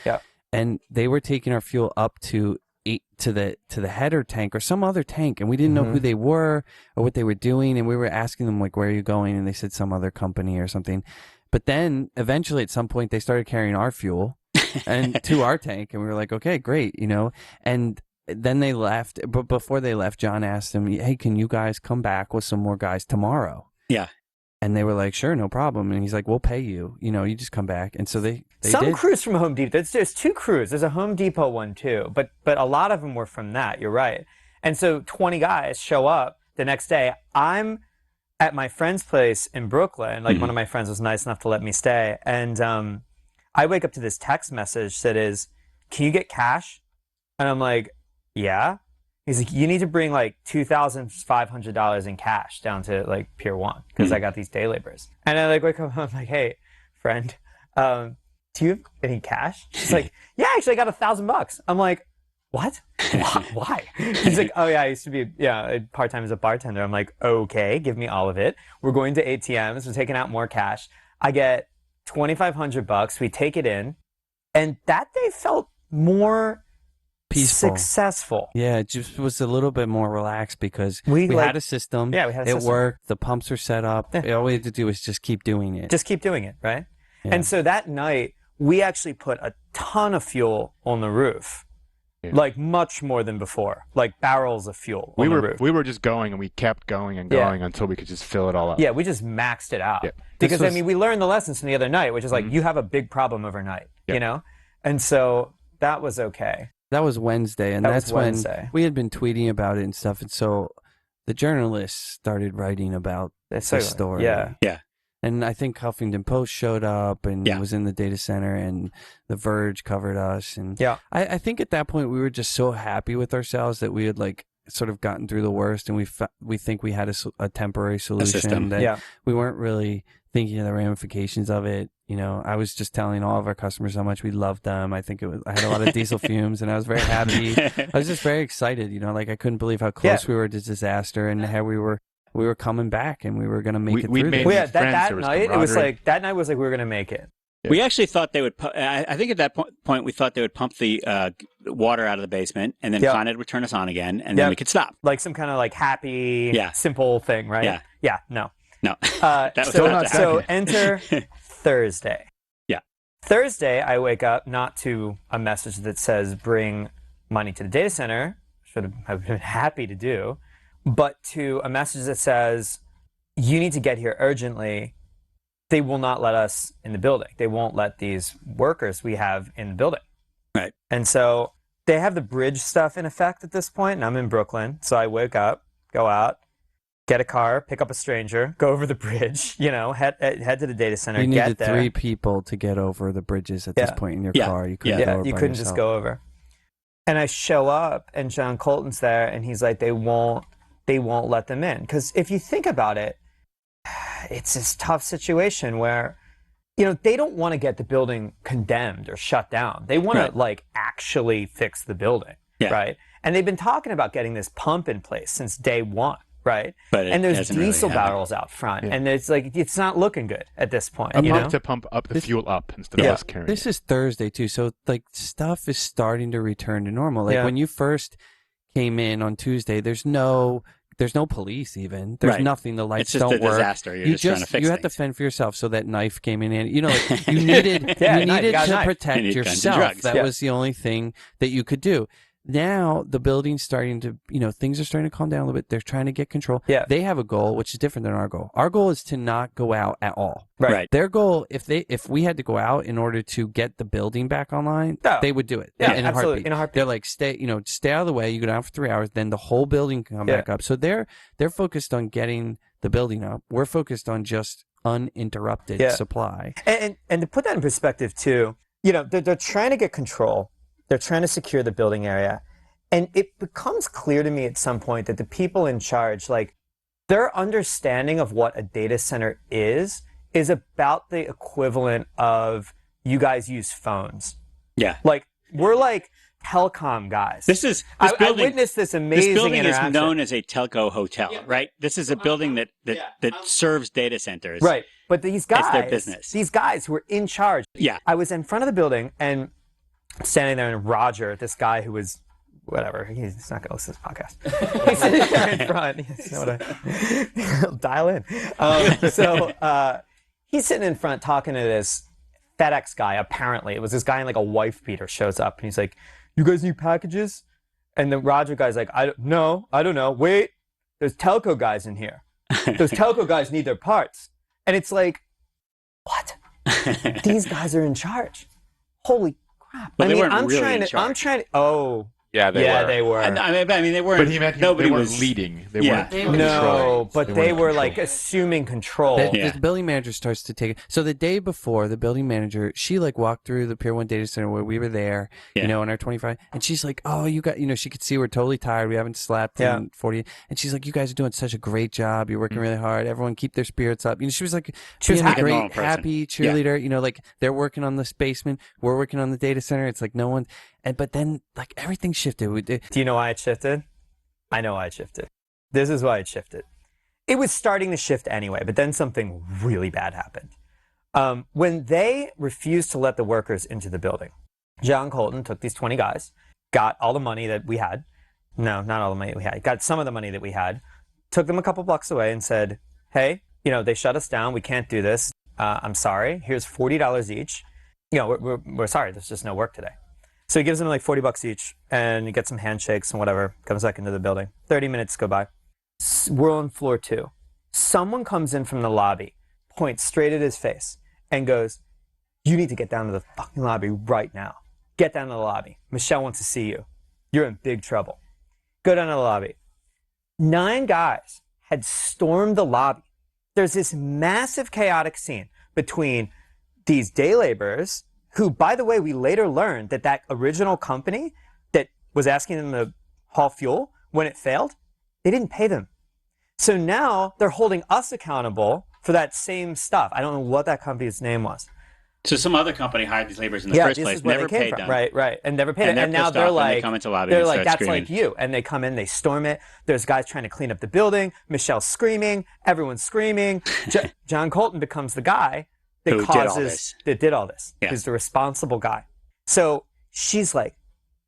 and they were taking our fuel up to the header tank or some other tank, and we didn't know who they were or what they were doing, and we were asking them, like, where are you going? And they said some other company or something. But then eventually at some point they started carrying our fuel and to our tank, and we were like, okay, great, and then they left. But before they left, John asked them, hey, can you guys come back with some more guys tomorrow? Yeah. And they were like, sure, no problem. And he's like, we'll pay you, you just come back. And so they some did. crews from Home Depot. There's 2 crews. There's a Home Depot one too, but a lot of them were from that. You're right. And so 20 guys show up the next day. I'm at my friend's place in Brooklyn. Like one of my friends was nice enough to let me stay. And I wake up to this text message that is, can you get cash? And I'm like, yeah. He's like, you need to bring like $2,500 in cash down to like Pier 1 because I got these day laborers. And I wake up, I'm like, hey, friend, do you have any cash? She's like, yeah, actually I got $1,000. I'm like, what? Why? He's like, oh yeah, I used to be part-time as a bartender. I'm like, okay, give me all of it. We're going to ATMs. We're taking out more cash. I get $2,500. We take it in, and that day felt more peaceful, successful. Yeah, it just was a little bit more relaxed because we had a system. Yeah, we had a it system. Worked. The pumps are set up. Yeah. All we had to do was just keep doing it. Just keep doing it, right? Yeah. And so that night, we actually put a ton of fuel on the roof. Like much more than before, like barrels of fuel on the roof. We were just going, and we kept going and going until we could just fill it all up. Yeah, we just maxed it out. Yeah. Because we learned the lessons from the other night, which is like you have a big problem overnight, and so that was okay. That was Wednesday, and that's when we had been tweeting about it and stuff, and so the journalists started writing about the story. Yeah. And I think Huffington Post showed up and was in the data center, and The Verge covered us. And I think at that point we were just so happy with ourselves that we had like sort of gotten through the worst, and we think we had a temporary solution that we weren't really thinking of the ramifications of it. I was just telling all of our customers how much we loved them. I think I had a lot of diesel fumes, and I was very happy. I was just very excited. Like I couldn't believe how close we were to disaster and how we were coming back, and we were going to make it through this. That night, it was like we were going to make it. We actually thought they would. I think at that point we thought they would pump the water out of the basement, and then Con Ed would turn us on again, and then we could stop. Like some kind of like happy, simple thing, right? Yeah. No. So enter Thursday. Yeah. Thursday, I wake up not to a message that says bring money to the data center. Should have been happy to do. But to a message that says, you need to get here urgently. They will not let us in the building. They won't let these workers we have in the building. Right. And so they have the bridge stuff in effect at this point, and I'm in Brooklyn. So I wake up, go out, get a car, pick up a stranger, go over the bridge, head to the data center, you get needed there. 3 people to get over the bridges at this point in your car. You couldn't go over you by couldn't yourself. just go over. And I show up, and John Colton's there, and he's like, they won't let them in. Because if you think about it, it's this tough situation where, they don't want to get the building condemned or shut down. They want to actually fix the building, right? And they've been talking about getting this pump in place since day one, right? But And there's hasn't really diesel happened. barrels out front, and it's like it's not looking good at this point. A you pump know? to pump up the fuel up instead of us carrying This it. is Thursday too, so like stuff is starting to return to normal. Like Yeah. when you first came in on Tuesday, there's no police even. There's Right. nothing. The lights It's just don't a work. disaster. You're just trying to fix You have to things. fend for yourself. So that knife came in, and you know, like, you needed Yeah, you knife, needed got a to knife. protect You need guns and yourself. drugs. That Yeah. was the only thing that you could do. Now the building's starting to, things are starting to calm down a little bit. They're trying to get control. Yeah. They have a goal, which is different than our goal. Our goal is to not go out at all. Right. Their goal, if we had to go out in order to get the building back online, No. they would do it. Yeah, in a absolutely. heartbeat. In a heartbeat. They're like, stay out of the way. You go down for 3 hours, then the whole building can come Yeah. back up. So they're focused on getting the building up. We're focused on just uninterrupted Yeah. supply. And to put that in perspective too, they're trying to get control. They're trying to secure the building area. And it becomes clear to me at some point that the people in charge, like, their understanding of what a data center is about the equivalent of you guys use phones. Yeah. Like, we're like telecom guys. I witnessed this amazing This building interaction. is known as a telco hotel, right? This is a building that serves data centers. Right. But these guys, It's their business. these guys who were in charge. Yeah. I was in front of the building and standing there, and Roger, this guy who was whatever, he's not going to listen to this podcast. He's sitting there in front. He'll dial in. He's sitting in front talking to this FedEx guy. Apparently, it was this guy in like a wife beater shows up, and he's like, "You guys need packages?" And the Roger guy's like, I don't know. Wait, there's telco guys in here. Those telco guys need their parts. And it's like, what? These guys are in charge. Holy crap. But they weren't I'm really trying in charge. Yeah, they were. they were. I mean, they weren't. But he meant nobody they weren't was leading. They Yeah. weren't They controlling. No, but they weren't were controlling. like assuming control. The building manager starts to take it. So the day before, the building manager, she like walked through the Pier 1 data center where we were there, in our 25, and she's like, oh, you got, she could see we're totally tired. We haven't slept in 40. And she's like, you guys are doing such a great job. You're working really hard. Everyone keep their spirits up. She was like, She was being a happy. great, Normal person. happy cheerleader. Like they're working on this basement. We're working on the data center. It's like no one, but then like everything shifted. Do you know why it shifted? I know why it shifted. This is why it shifted. It was starting to shift anyway, but then something really bad happened. When they refused to let the workers into the building, John Colton took these 20 guys, got all the money that we had. No, not all the money that we had. Got some of the money that we had, took them a couple blocks away and said, hey, they shut us down. We can't do this. I'm sorry. Here's $40 each. We're sorry. There's just no work today. So he gives them like $40 each, and he gets some handshakes and whatever, comes back into the building. 30 minutes go by. We're on floor 2. Someone comes in from the lobby, points straight at his face, and goes, you need to get down to the fucking lobby right now. Get down to the lobby. Michelle wants to see you. You're in big trouble. Go down to the lobby. 9 guys had stormed the lobby. There's this massive chaotic scene between these day laborers, who, by the way, we later learned that original company that was asking them to haul fuel, when it failed, they didn't pay them. So now they're holding us accountable for that same stuff. I don't know what that company's name was. So some other company hired these laborers in the first this place, is where never they came paid from. them. Right, and never paid And it. And they're now pissed they're off, and like, they come into the lobby they're and like, start that's screaming. like you. And they come in, they storm it. There's guys trying to clean up the building. Michelle's screaming. Everyone's screaming. John Colton becomes the guy that did all this. Yeah. He's the responsible guy. So she's like,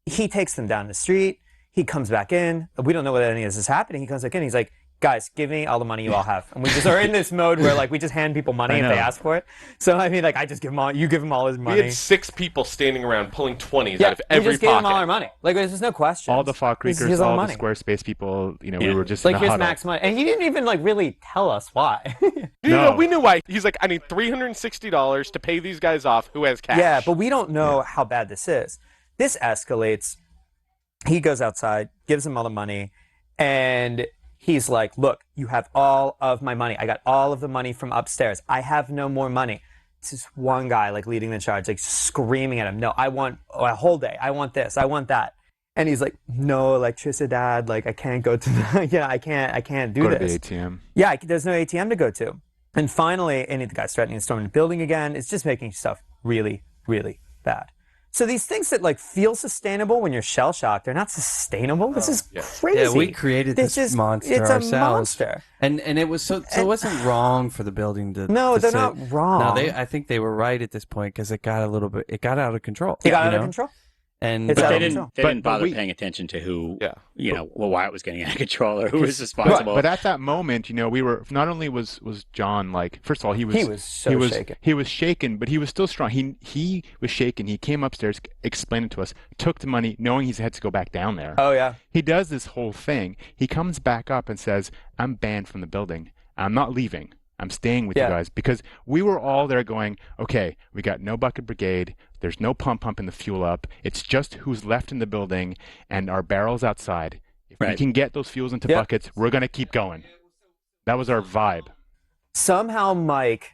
he takes them down the street. He comes back in. We don't know what any of this is happening. He comes back in. He's like, guys, give me all the money you all have. And we just are in this mode where like we just hand people money if they ask for it. So I mean, like, I just give him all, you give him all his money. We had 6 people standing around pulling 20s Yeah, out of every we just gave pocket. him all our money. Like, there's just no question. All the Fog Creekers, Here's all all the money. Squarespace people, we were just Like, in a here's huddle. Max money. And he didn't even like really tell us why. We knew why. He's like, I need $360 to pay these guys off who has cash. Yeah, but we don't know how bad this is. This escalates. He goes outside, gives him all the money, and he's like, look, you have all of my money. I got all of the money from upstairs. I have no more money. It's this one guy like leading the charge, like screaming at him, no, I want a whole day. I want this. I want that. And he's like, no electricity, Dad. Like, I can't go to the, I can't do Go this. to the ATM. Yeah, there's no ATM to go to. And finally, the guy's threatening to storm the building again. It's just making stuff really, really bad. So these things that like feel sustainable when you're shell shocked, they're not sustainable. This is crazy. Yeah, we created this monster it's ourselves. a monster. And it was so it wasn't wrong for the building to No, to they're sit. not wrong. No, I think they were right at this point because it got out of control. It got out of control. And but they didn't bother paying attention to who, why it was getting out of control or who was responsible. But at that moment, we were not only was John like, first of all, he was shaken. He was shaken, but he was still strong. He was shaken. He came upstairs, explained it to us, took the money, knowing he had to go back down there. Oh yeah. He does this whole thing. He comes back up and says, "I'm banned from the building. I'm not leaving. I'm staying with you guys," because we were all there going, okay, we got no bucket brigade. There's no pumping the fuel up. It's just who's left in the building and our barrels outside. If we can get those fuels into buckets, we're going to keep going. That was our vibe. Somehow Mike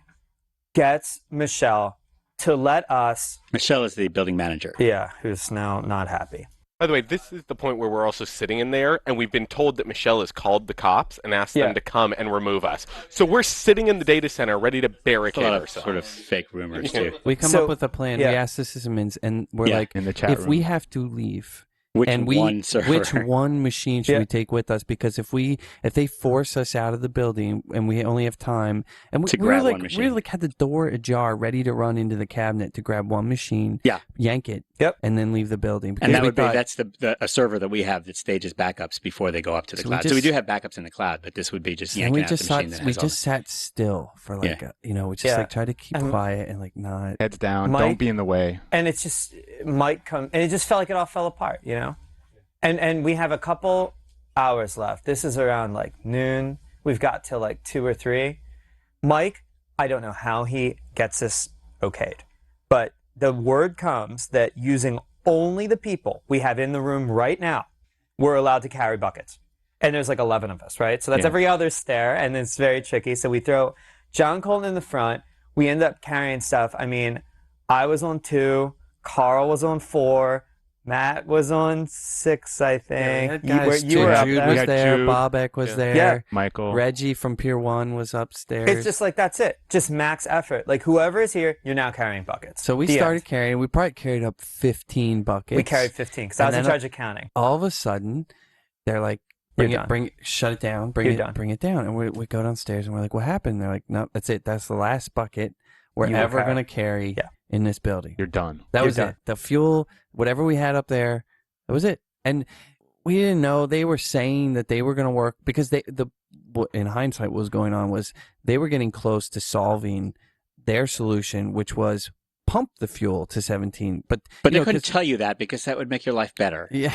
gets Michelle to let us... Michelle is the building manager. Yeah, who's now not happy. By the way, this is the point where we're also sitting in there, and we've been told that Michelle has called the cops and asked them to come and remove us. So we're sitting in the data center ready to barricade ourselves. Sort of fake rumors, too. We come up with a plan. We ask the sysadmins, and we're like, in the chat room, we have to leave... Which which one machine should we take with us? Because if they force us out of the building and we only have time, and we had the door ajar, ready to run into the cabinet to grab one machine, yank it, and then leave the building. And that's a server that we have that stages backups before they go up to the cloud. So we do have backups in the cloud, but this would be just yanking out the machine. We just sat still for we just tried to keep quiet and not heads down, don't be in the way. And it's just Mike come, and it just felt like it all fell apart, And we have a couple hours left. This is around noon. We've got till 2 or 3. Mike, I don't know how he gets this okayed, but the word comes that using only the people we have in the room right now, we're allowed to carry buckets. And there's 11 of us, right? So that's every other stair, and it's very tricky. So we throw John Colton in the front. We end up carrying stuff. I mean, I was on 2, Carl was on 4, Matt was on 6, I think. You were up there. Was there. Bobek was there. Yeah. Michael. Reggie from Pier 1 was upstairs. It's just that's it. Just max effort. Whoever is here, you're now carrying buckets. So we started carrying. We probably carried up 15 buckets. We carried 15 because I was in charge of counting. All of a sudden, they're like, shut it down, bring it down. And we go downstairs and we're like, what happened? They're like, no, that's it. That's the last bucket we're ever going to carry in this building. You're done. That was it. The fuel, whatever we had up there, that was it. And we didn't know. They were saying that they were going to work because in hindsight, what was going on was they were getting close to solving their solution, which was pump the fuel to 17. But they couldn't tell you that because that would make your life better. Yeah.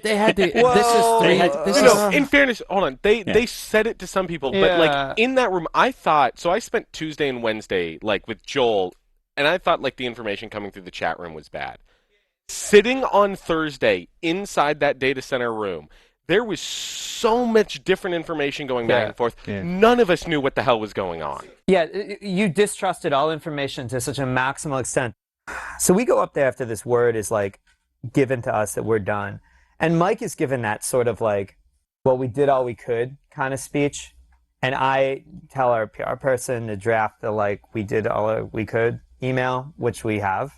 They had to. In fairness, hold on. They said it to some people, but in that room, I thought. So I spent Tuesday and Wednesday with Joel, and I thought the information coming through the chat room was bad. Sitting on Thursday inside that data center room, there was so much different information going back and forth. Yeah. None of us knew what the hell was going on. Yeah, you distrusted all information to such a maximal extent. So we go up there after this word is given to us that we're done. And Mike is given that sort of we did all we could kind of speech. And I tell our PR person to draft the we did all we could email, which we have.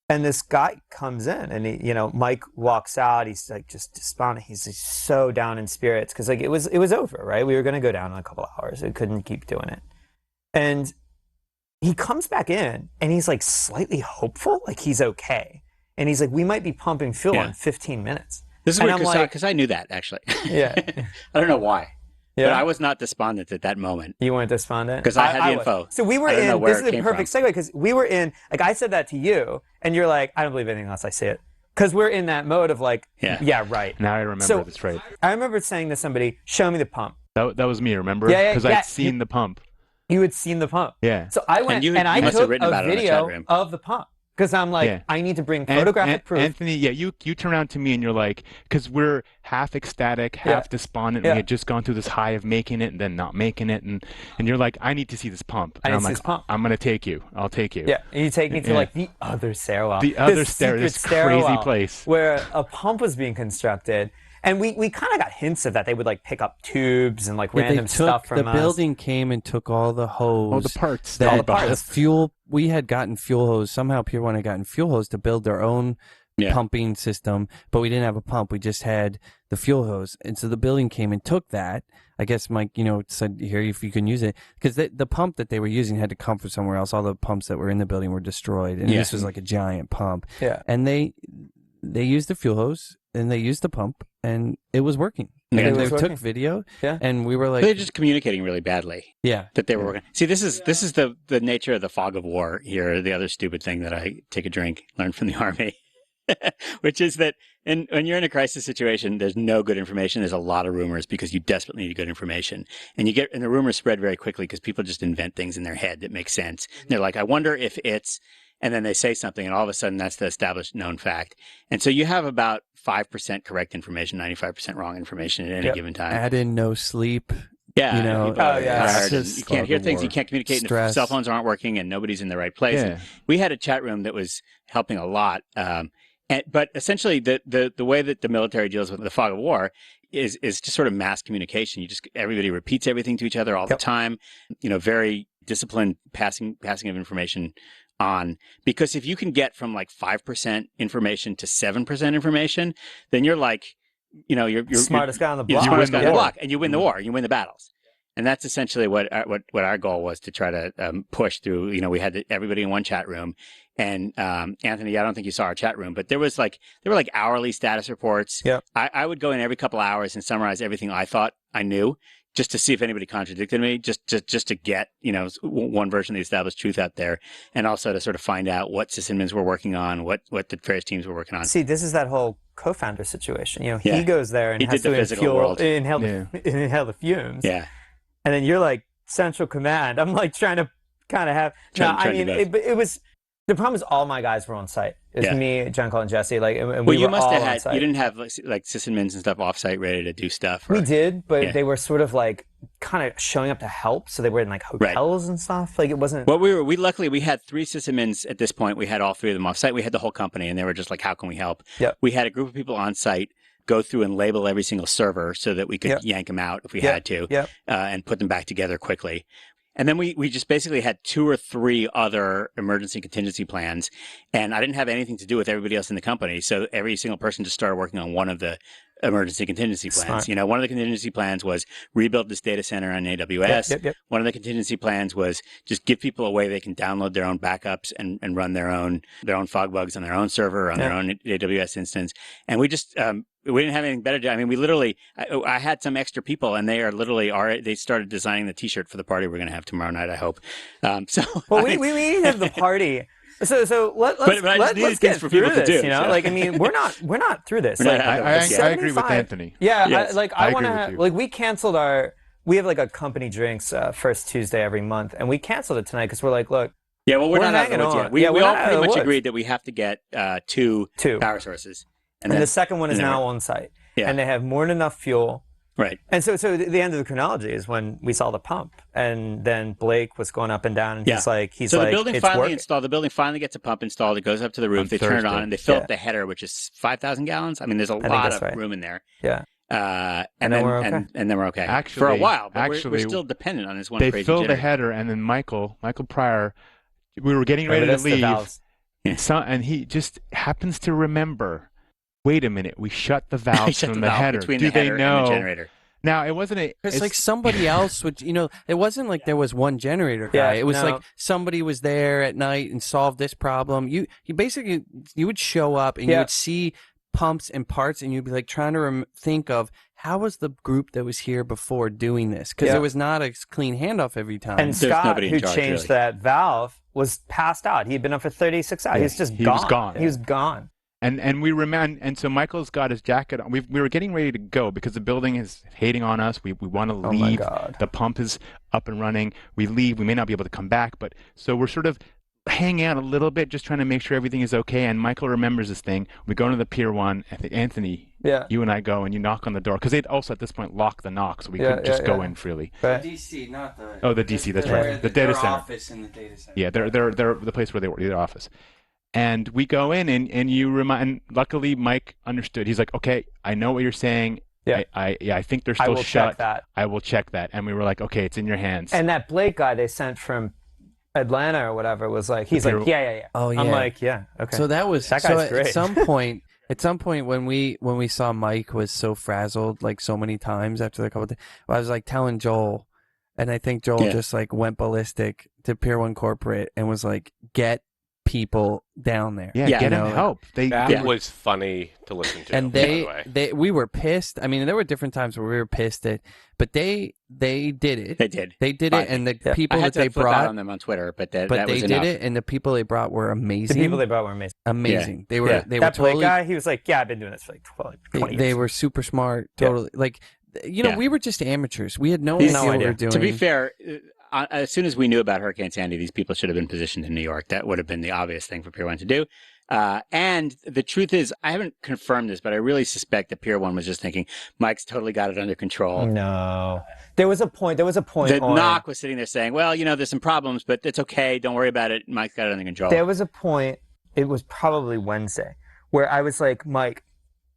And this guy comes in and he, Mike walks out. He's just despondent. He's so down in spirits because it was over, right? We were going to go down in a couple of hours. We couldn't keep doing it. And he comes back in and he's slightly hopeful, he's okay. And he's we might be pumping fuel in 15 minutes. This is weird because I knew that, actually. Yeah. I don't know why. Yeah. But I was not despondent at that moment. You weren't despondent? Because I had the info. So we were in, this is a perfect segue, because we were in, I said that to you, and you're like, I don't believe anything else I see it. Because we're in that mode of yeah, right. Now I remember this, right. I remember saying to somebody, show me the pump. That was me, remember? Yeah. Because I'd seen the pump. You had seen the pump. Yeah. So I went and I took a video of the pump. Because I'm I need to bring photographic proof. Anthony, you turn around to me and you're like, because we're half ecstatic, half despondent. We had just gone through this high of making it and then not making it. And you're like, I need to see this pump. And I'm like, I'm going to take you. I'll take you. Yeah. And you take me to the other stairwell. The other stair, this crazy place. Where a pump was being constructed. And we kind of got hints of that. They would like pick up tubes and like random they took, stuff from the us. building came and took all the hose, all the parts, that, all the parts. the fuel. We had gotten fuel hose. Somehow Pier 1 had gotten fuel hose to build their own pumping system, but we didn't have a pump. We just had the fuel hose. And so the building came and took that. I guess Mike, said here if you can use it, because the pump that they were using had to come from somewhere else. All the pumps that were in the building were destroyed, and this was like a giant pump. Yeah. And they used the fuel hose and they used the pump, and it was working. Yeah. And they took video, and we were like, they're just communicating really badly. Yeah, that they were working. See, this is the nature of the fog of war here. The other stupid thing that I take a drink, learned from the Army. Which is that when you're in a crisis situation, there's no good information. There's a lot of rumors because you desperately need good information. And the rumors spread very quickly because people just invent things in their head that make sense. And they're like, I wonder if it's, and then they say something and all of a sudden that's the established known fact. And so you have about 5% correct information, 95% wrong information at any given time. Add in no sleep. Yeah. You can't hear things. War. You can't communicate. Stress. Cell phones aren't working and nobody's in the right place. Yeah. We had a chat room that was helping a lot. But essentially, the way that the military deals with the fog of war is just sort of mass communication. Everybody repeats everything to each other all the time. Very disciplined passing of information on. Because if you can get from like 5% information to 7% information, then you're like, you're smartest guy on the block. You're the smartest guy on the block, and you win the war. You win the battles. And that's essentially what our goal was, to try to push through. We had everybody in one chat room. And Anthony, I don't think you saw our chat room, but there were hourly status reports. Yep. I would go in every couple hours and summarize everything I thought I knew, just to see if anybody contradicted me, just to get one version of the established truth out there, and also to sort of find out what sysadmins were working on, what the various teams were working on. See, this is that whole co-founder situation. He goes there and has to inhale the fumes. Yeah. And then you're like central command. I'm like trying to kind of have. It was. The problem is all my guys were on site. It was me, John Cole, and Jesse. And we you were must all have on had. site. You didn't have like sysadmins and stuff off site ready to do stuff. Or, we did, but they were sort of like kind of showing up to help. So they were in like hotels and stuff. Like it wasn't. Well, we luckily had 3 sysadmins at this point. We had all 3 of them off site. We had the whole company, and they were just like, "How can we help?" Yep. We had a group of people on site go through and label every single server so that we could yank them out if we had to, and put them back together quickly. And then we just basically had 2 or 3 other emergency contingency plans, and I didn't have anything to do with everybody else in the company. So every single person just started working on one of the emergency contingency plans. Smart. One of the contingency plans was rebuild this data center on AWS. Yep. One of the contingency plans was just give people a way they can download their own backups and run their own fog bugs on their own server or on their own AWS instance. And we just we didn't have anything better to do. I mean, we literally, I had some extra people, and they are literally they started designing the T-shirt for the party we're going to have tomorrow night, I hope. We have the party. So let's get for through people to this. do, we're not through this. I agree with Anthony. Yeah, yes, I want to we canceled we have like a company drinks first Tuesday every month, and we canceled it tonight because we're like, look. Yeah, well, we're not out of the woods yet. We all pretty much woods. agreed that we have to get 2 power sources. And the second one is now on site. Yeah. And they have more than enough fuel. Right. And so the end of the chronology is when we saw the pump. And then Blake was going up and down, and he's like, the building finally installed. The building finally gets a pump installed. It goes up to the roof. They turn it on, and they fill up the header, which is 5,000 gallons. I mean, there's a lot of room in there. Yeah. And then we're okay. And then we're okay. Actually, for a while, but we're still dependent on this one crazy They filled generator. the header, and then Michael Pryor, we were getting ready to leave, and he just happens to remember. Wait a minute, we shut the valves from the header. Between Do the header they know? and the generator. Now, it wasn't it's like somebody else would, it wasn't like there was one generator guy. It was like somebody was there at night and solved this problem. You basically, you would show up and you would see pumps and parts, and you'd be like trying to think of how was the group that was here before doing this? Because there was not a clean handoff every time. And Scott, who changed that valve, was passed out. He had been up for 36 hours. He was gone. He was gone. And we remember, and so Michael's got his jacket on. We were getting ready to go because the building is hating on us. We want to leave. Oh my God. The pump is up and running. We leave. We may not be able to come back, but so we're sort of hanging out a little bit, just trying to make sure everything is okay. And Michael remembers this thing. We go to the Pier 1. I think Anthony, you and I go, and you knock on the door because they'd also at this point locked the knock, so we couldn't just go in freely. The DC, not the. Oh, the DC. That's right. The data center. Office in the data center. Yeah, they're the place where they were, their office. And we go in and you remind. Luckily, Mike understood. He's like, okay, I know what you're saying. Yeah. I think they're still will shut. check that. I will check that. And we were like, okay, it's in your hands. And that Blake guy they sent from Atlanta or whatever was like, he's like, yeah. Oh, yeah. I'm like, yeah, okay. So that was that guy's so great. At some point when we saw Mike was so frazzled like so many times after the couple of days, I was like telling Joel, and I think Joel just like went ballistic to Pier 1 Corporate and was like, get people down there. Get them help. That was funny to listen to. And we were pissed. I mean, there were different times where we were pissed but they did it. They did it, and the people I had that they flip brought out on them on Twitter, but that they was did enough. it, and the people they brought were amazing. The people they brought were amazing. Amazing. They were that were Blake totally guy. He was like, yeah, I've been doing this for like 20 years. They were super smart. Totally like. We were just amateurs. We had no idea what we were doing. To be fair, as soon as we knew about Hurricane Sandy, these people should have been positioned in New York. That would have been the obvious thing for Pier 1 to do. And the truth is, I haven't confirmed this, but I really suspect that Pier 1 was just thinking, Mike's totally got it under control. No. There was a point. The knock was sitting there saying, well, there's some problems, but it's okay. Don't worry about it. Mike's got it under control. There was a point, it was probably Wednesday, where I was like, Mike,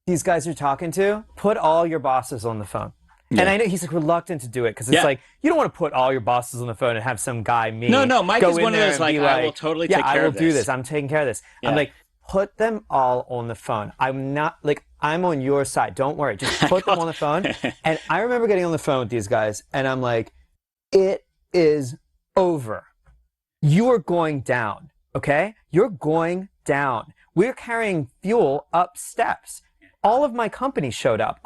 these guys you're talking to, put all your bosses on the phone. Yeah. And I know he's like reluctant to do it because it's like, you don't want to put all your bosses on the phone and have some guy, me. No, Mike is one of those like, I will totally take care of this. Yeah, I will do this. I'm taking care of this. Yeah. I'm like, put them all on the phone. I'm not like, I'm on your side. Don't worry. Just put them on the phone. And I remember getting on the phone with these guys and I'm like, it is over. You are going down. Okay? You're going down. We're carrying fuel up steps. All of my company showed up.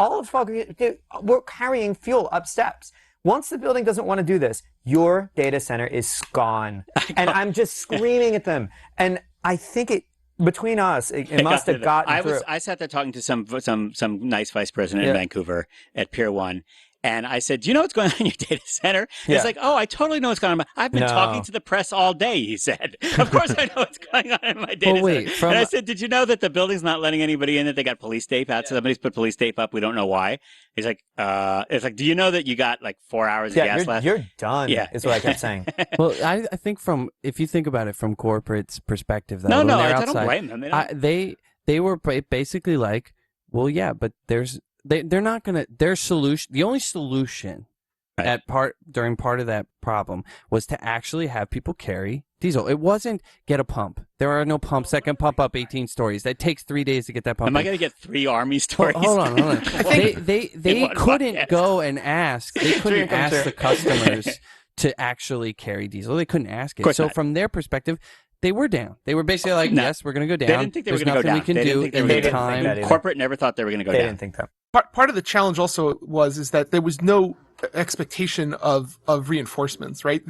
We're carrying fuel up steps. Once the building doesn't want to do this, your data center is gone. And I'm just screaming at them. And I think between us, it must have gotten through. I sat there talking to some nice vice president in Vancouver at Pier 1. And I said, do you know what's going on in your data center? He's like, oh, I totally know what's going on. I've been talking to the press all day, he said. Of course I know what's going on in my data center. And I said, did you know that the building's not letting anybody in, that they got police tape out? So somebody's put police tape up. We don't know why. He's like, it's like, do you know that you got like 4 hours of gas left? You're done, is what I kept saying. Well, I think if you think about it from corporate's perspective, though, I don't blame them. They were basically like, well, yeah, but they're not going to, the only solution during part of that problem was to actually have people carry diesel. It wasn't get a pump. There are no pumps that can pump up 18 stories. That takes 3 days to get that pump. Am I going to get 3 Army stories? Hold on. They couldn't go and ask. They couldn't ask the customers to actually carry diesel. They couldn't ask it. So from their perspective, they were down. They were basically like, yes, we're going to go down. They didn't think they were going to go down. We can do in the time. Corporate never thought they were going to go down. They didn't think that. Part of the challenge also is that there was no expectation of reinforcements, right?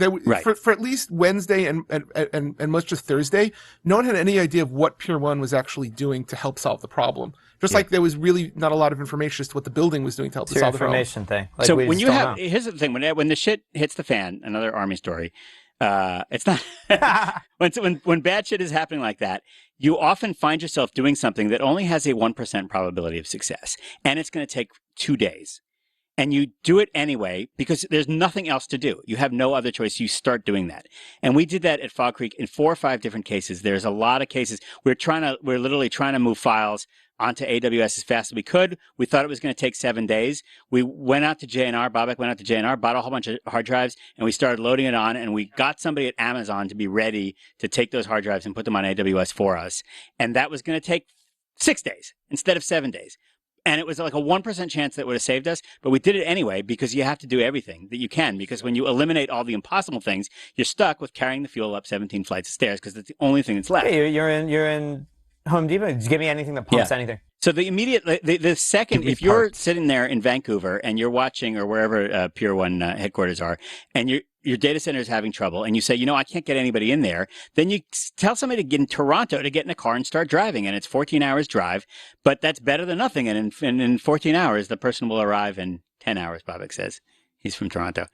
For at least Wednesday and much of Thursday, no one had any idea of what Pier 1 was actually doing to help solve the problem. Just like there was really not a lot of information as to what the building was doing to help solve the problem. Information thing. Like so when you have, here's the thing, when the shit hits the fan, another Army story, it's not when bad shit is happening like that, you often find yourself doing something that only has a 1% probability of success, and it's going to take 2 days. And you do it anyway because there's nothing else to do. You have no other choice. You start doing that. And we did that at Fog Creek in 4 or 5 different cases. There's a lot of cases. We're literally trying to move files onto AWS as fast as we could. We thought it was going to take 7 days. We went out to JNR. Bobak went out to JNR, bought a whole bunch of hard drives, and we started loading it on. And we got somebody at Amazon to be ready to take those hard drives and put them on AWS for us. And that was going to take 6 days instead of 7 days. And it was like a 1% chance that would have saved us, but we did it anyway because you have to do everything that you can. Because when you eliminate all the impossible things, you're stuck with carrying the fuel up 17 flights of stairs because that's the only thing that's left. Hey, you're in Home Depot. Just give me anything that pumps anything. So the second, if you're sitting there in Vancouver and you're watching or wherever Pier 1 headquarters are, and your data center is having trouble, and you say, I can't get anybody in there, then you tell somebody to get in Toronto to get in a car and start driving, and it's 14 hours drive, but that's better than nothing. And in 14 hours, the person will arrive in 10 hours, Bobak says. He's from Toronto.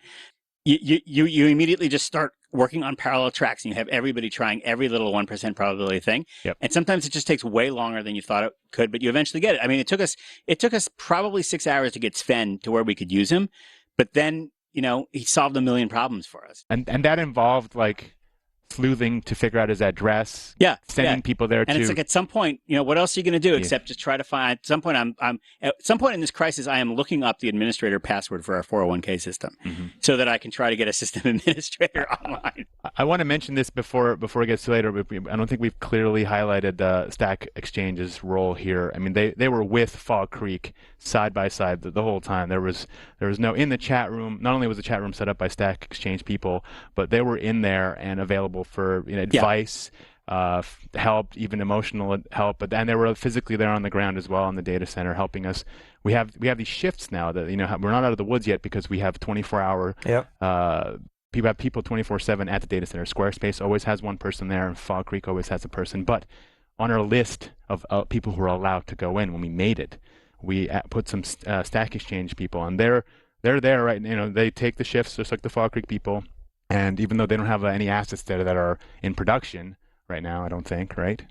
You immediately just start working on parallel tracks, and you have everybody trying every little 1% probability thing. Yep. And sometimes it just takes way longer than you thought it could, but you eventually get it. I mean, it took us probably 6 hours to get Sven to where we could use him, but then, he solved 1 million problems for us. And that involved like sleuthing to figure out his address. Yeah, sending people there. And it's like at some point, what else are you going to do except just try to find? At some point, at some point in this crisis, I am looking up the administrator password for our 401k system, so that I can try to get a system administrator online. I want to mention this before it gets too later. But I don't think we've clearly highlighted Stack Exchange's role here. I mean, they were with Fall Creek side by side the whole time. There was no in the chat room. Not only was the chat room set up by Stack Exchange people, but they were in there and available for advice, help, even emotional help. But then they were physically there on the ground as well in the data center, helping us. We have these shifts now that we're not out of the woods yet because we have 24-hour. People have people 24/7 at the data center. Squarespace always has one person there, and Fall Creek always has a person. But on our list of people who are allowed to go in when we made it, we put some Stack Exchange people, and they're there, right? They take the shifts just like the Fall Creek people. And even though they don't have any assets there that are in production right now, I don't think, right?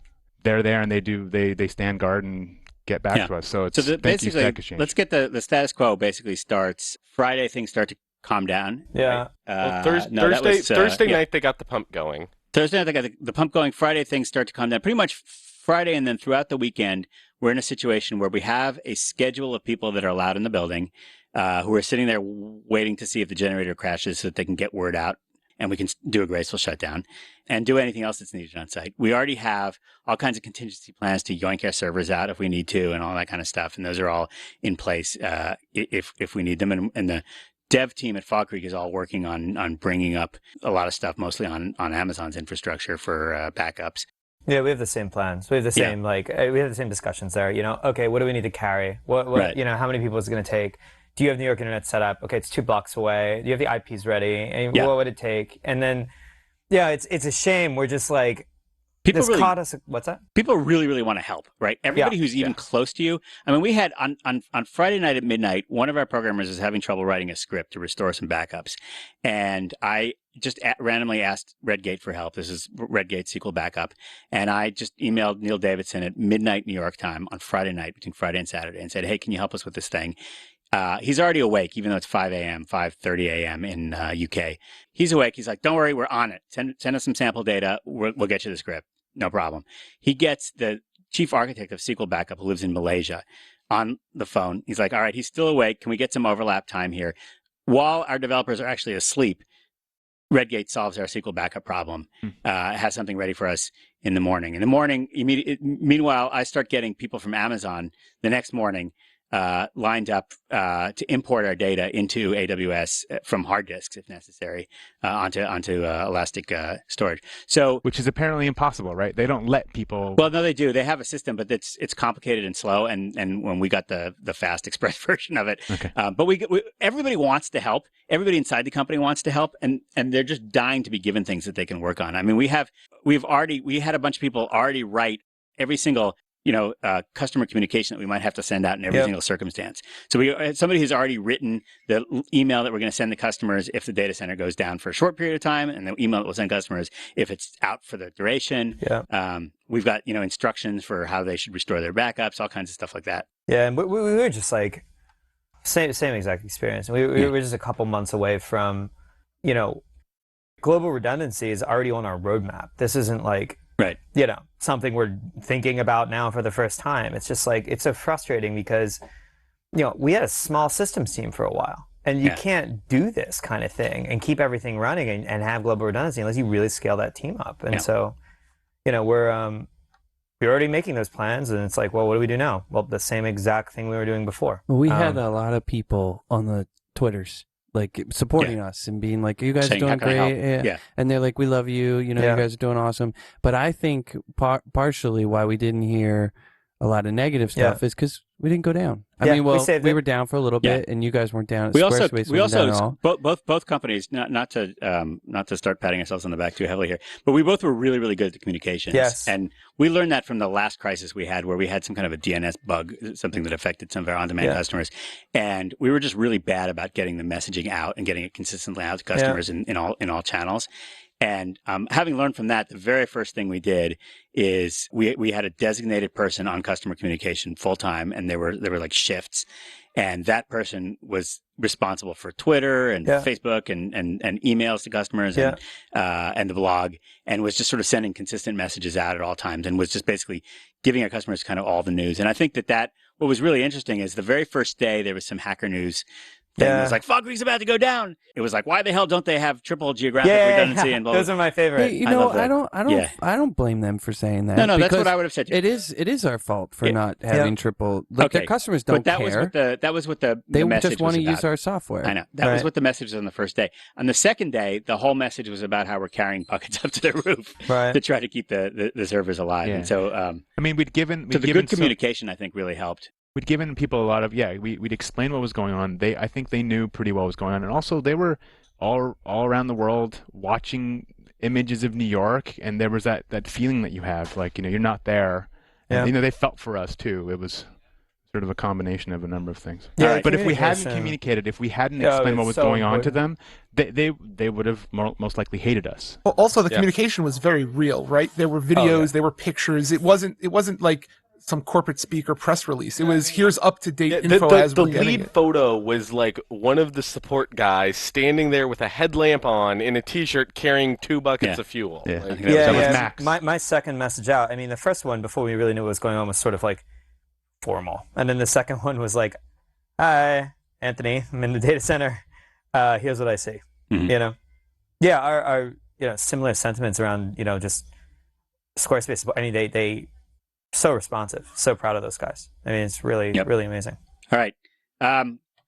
They're there and they stand guard and get back to us. So it's basically, let's get the status quo. Basically starts Friday. Things start to calm down. Yeah. Right? Thursday night they got the pump going. Thursday night they got the pump going. Friday things start to calm down. Pretty much Friday, and then throughout the weekend, we're in a situation where we have a schedule of people that are allowed in the building, who are sitting there waiting to see if the generator crashes so that they can get word out. And we can do a graceful shutdown and do anything else that's needed on site. We already have all kinds of contingency plans to yoink our servers out if we need to and all that kind of stuff. And those are all in place if we need them. And the dev team at Fall Creek is all working on bringing up a lot of stuff, mostly on Amazon's infrastructure for backups. Yeah, we have the same plans. We have the same we have the same discussions there. Okay, what do we need to carry? What right. How many people is it going to take? Do you have New York Internet set up? Okay, it's 2 blocks away. Do you have the IPs ready? And what would it take? And then, it's a shame. We're just like, people really, caught us. What's that? People really, really want to help, right? Everybody who's even close to you. I mean, we had on Friday night at midnight, one of our programmers was having trouble writing a script to restore some backups. And I just randomly asked Redgate for help. This is Redgate SQL Backup. And I just emailed Neil Davidson at midnight New York time on Friday night, between Friday and Saturday, and said, hey, can you help us with this thing? He's already awake, even though it's 5 a.m., 5:30 a.m. in UK. He's awake. He's like, don't worry, we're on it. Send us some sample data. We'll get you the script. No problem. He gets the chief architect of SQL Backup, who lives in Malaysia, on the phone. He's like, all right, he's still awake. Can we get some overlap time here? While our developers are actually asleep, Redgate solves our SQL Backup problem, has something ready for us in the morning. In the morning, meanwhile, I start getting people from Amazon the next morning lined up to import our data into AWS from hard disks, if necessary, onto Elastic storage. So, which is apparently impossible, right? They don't let people. Well, no, they do. They have a system, but it's complicated and slow. And when we got the fast express version of it, but everybody wants to help. Everybody inside the company wants to help, and they're just dying to be given things that they can work on. I mean, we had a bunch of people already write every single customer communication that we might have to send out in every single circumstance. So somebody who's already written the email that we're going to send the customers if the data center goes down for a short period of time, and the email that we'll send customers if it's out for the duration. We've got instructions for how they should restore their backups, all kinds of stuff like that. Yeah, and we were just like same exact experience. We were just a couple months away from, global redundancy is already on our roadmap. This isn't like something we're thinking about now for the first time. It's just like, it's so frustrating because, we had a small systems team for a while, and you can't do this kind of thing and keep everything running and have global redundancy unless you really scale that team up. And so, we're already making those plans, and it's like, well, what do we do now? Well, the same exact thing we were doing before. We had a lot of people on the Twitters supporting us and being like, you guys are doing great. And they're like, we love you. You guys are doing awesome. But I think partially why we didn't hear a lot of negative stuff is because we didn't go down. I mean, we were down for a little bit, and you guys weren't down. We also both companies, not to start patting ourselves on the back too heavily here, but we both were really, really good at the communications. Yes. And we learned that from the last crisis we had, where we had some kind of a DNS bug, something that affected some of our on-demand customers, and we were just really bad about getting the messaging out and getting it consistently out to customers in all channels. And having learned from that, the very first thing we did is we had a designated person on customer communication full time, and there were like shifts. And that person was responsible for Twitter and Facebook and emails to customers and the blog, and was just sort of sending consistent messages out at all times, and was just basically giving our customers kind of all the news. And I think that what was really interesting is the very first day there was some hacker news thing. It was like, Fog Creek's about to go down. It was like, why the hell don't they have triple geographic redundancy? And blah, blah. Those are my favorite. Hey, I don't blame them for saying that. No, that's what I would have said. It is our fault for not having triple. Like their customers don't care. That was what the they message just want was to about. use our software. I know that was what the message was on the first day. On the second day, the whole message was about how we're carrying buckets up to the roof to try to keep the servers alive. And so, I mean, we'd given the good communication, I think, really helped. We'd given people a lot of we'd explain what was going on. I think they knew pretty well what was going on, and also they were all around the world watching images of New York, and there was that feeling that you have, like, you're not there. And, they felt for us too. It was sort of a combination of a number of things. But if we hadn't communicated, if we hadn't explained what was going on to them, they would have most likely hated us. Well, also, the communication was very real, right? There were videos, there were pictures. It wasn't like some corporate speak or press release. It was, here's up-to-date info as we're getting it. The lead photo was like one of the support guys standing there with a headlamp on in a T-shirt carrying 2 buckets of fuel. That was Max. My second message out, I mean, the first one, before we really knew what was going on, was sort of like formal. And then the second one was like, hi, Anthony, I'm in the data center. Here's what I see. Mm-hmm. Our similar sentiments around, just Squarespace. I mean, they so responsive, so proud of those guys. I mean, it's really, really amazing. All right.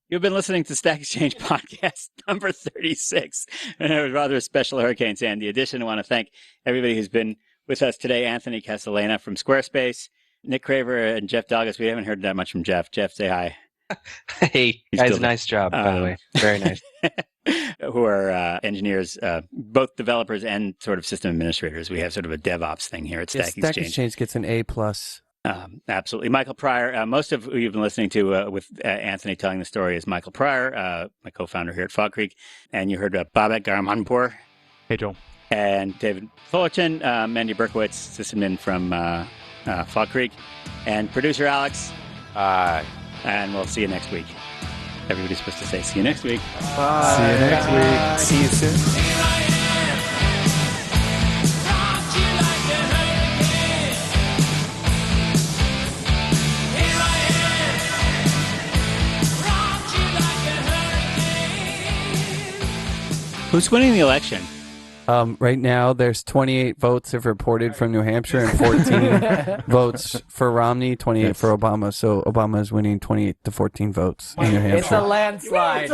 You've been listening to Stack Exchange podcast number 36, and it was rather a special Hurricane Sandy edition. I want to thank everybody who's been with us today. Anthony Castellana from Squarespace, Nick Craver, and Jeff Dalgas. We haven't heard that much from Jeff. Jeff, say hi. Hey, guys, nice job, by the way. Very nice. Who are engineers, both developers and sort of system administrators. We have sort of a DevOps thing here at Stack Exchange. Stack Exchange gets an A+. Absolutely. Michael Pryor, most of who you've been listening to with Anthony telling the story is Michael Pryor, my co-founder here at Fog Creek. And you heard Babak Garamanpour. Hey, Joel. And David Fullerton, Mandy Berkowitz, sysadmin from Fog Creek. And producer Alex. And we'll see you next week. Everybody's supposed to say, see you next week. Bye. See you next week. See you soon. Who's winning the election? Right now, there's 28 votes have reported from New Hampshire and 14 votes for Romney, 28 for Obama. So Obama is winning 28 to 14 votes in New Hampshire. It's a landslide.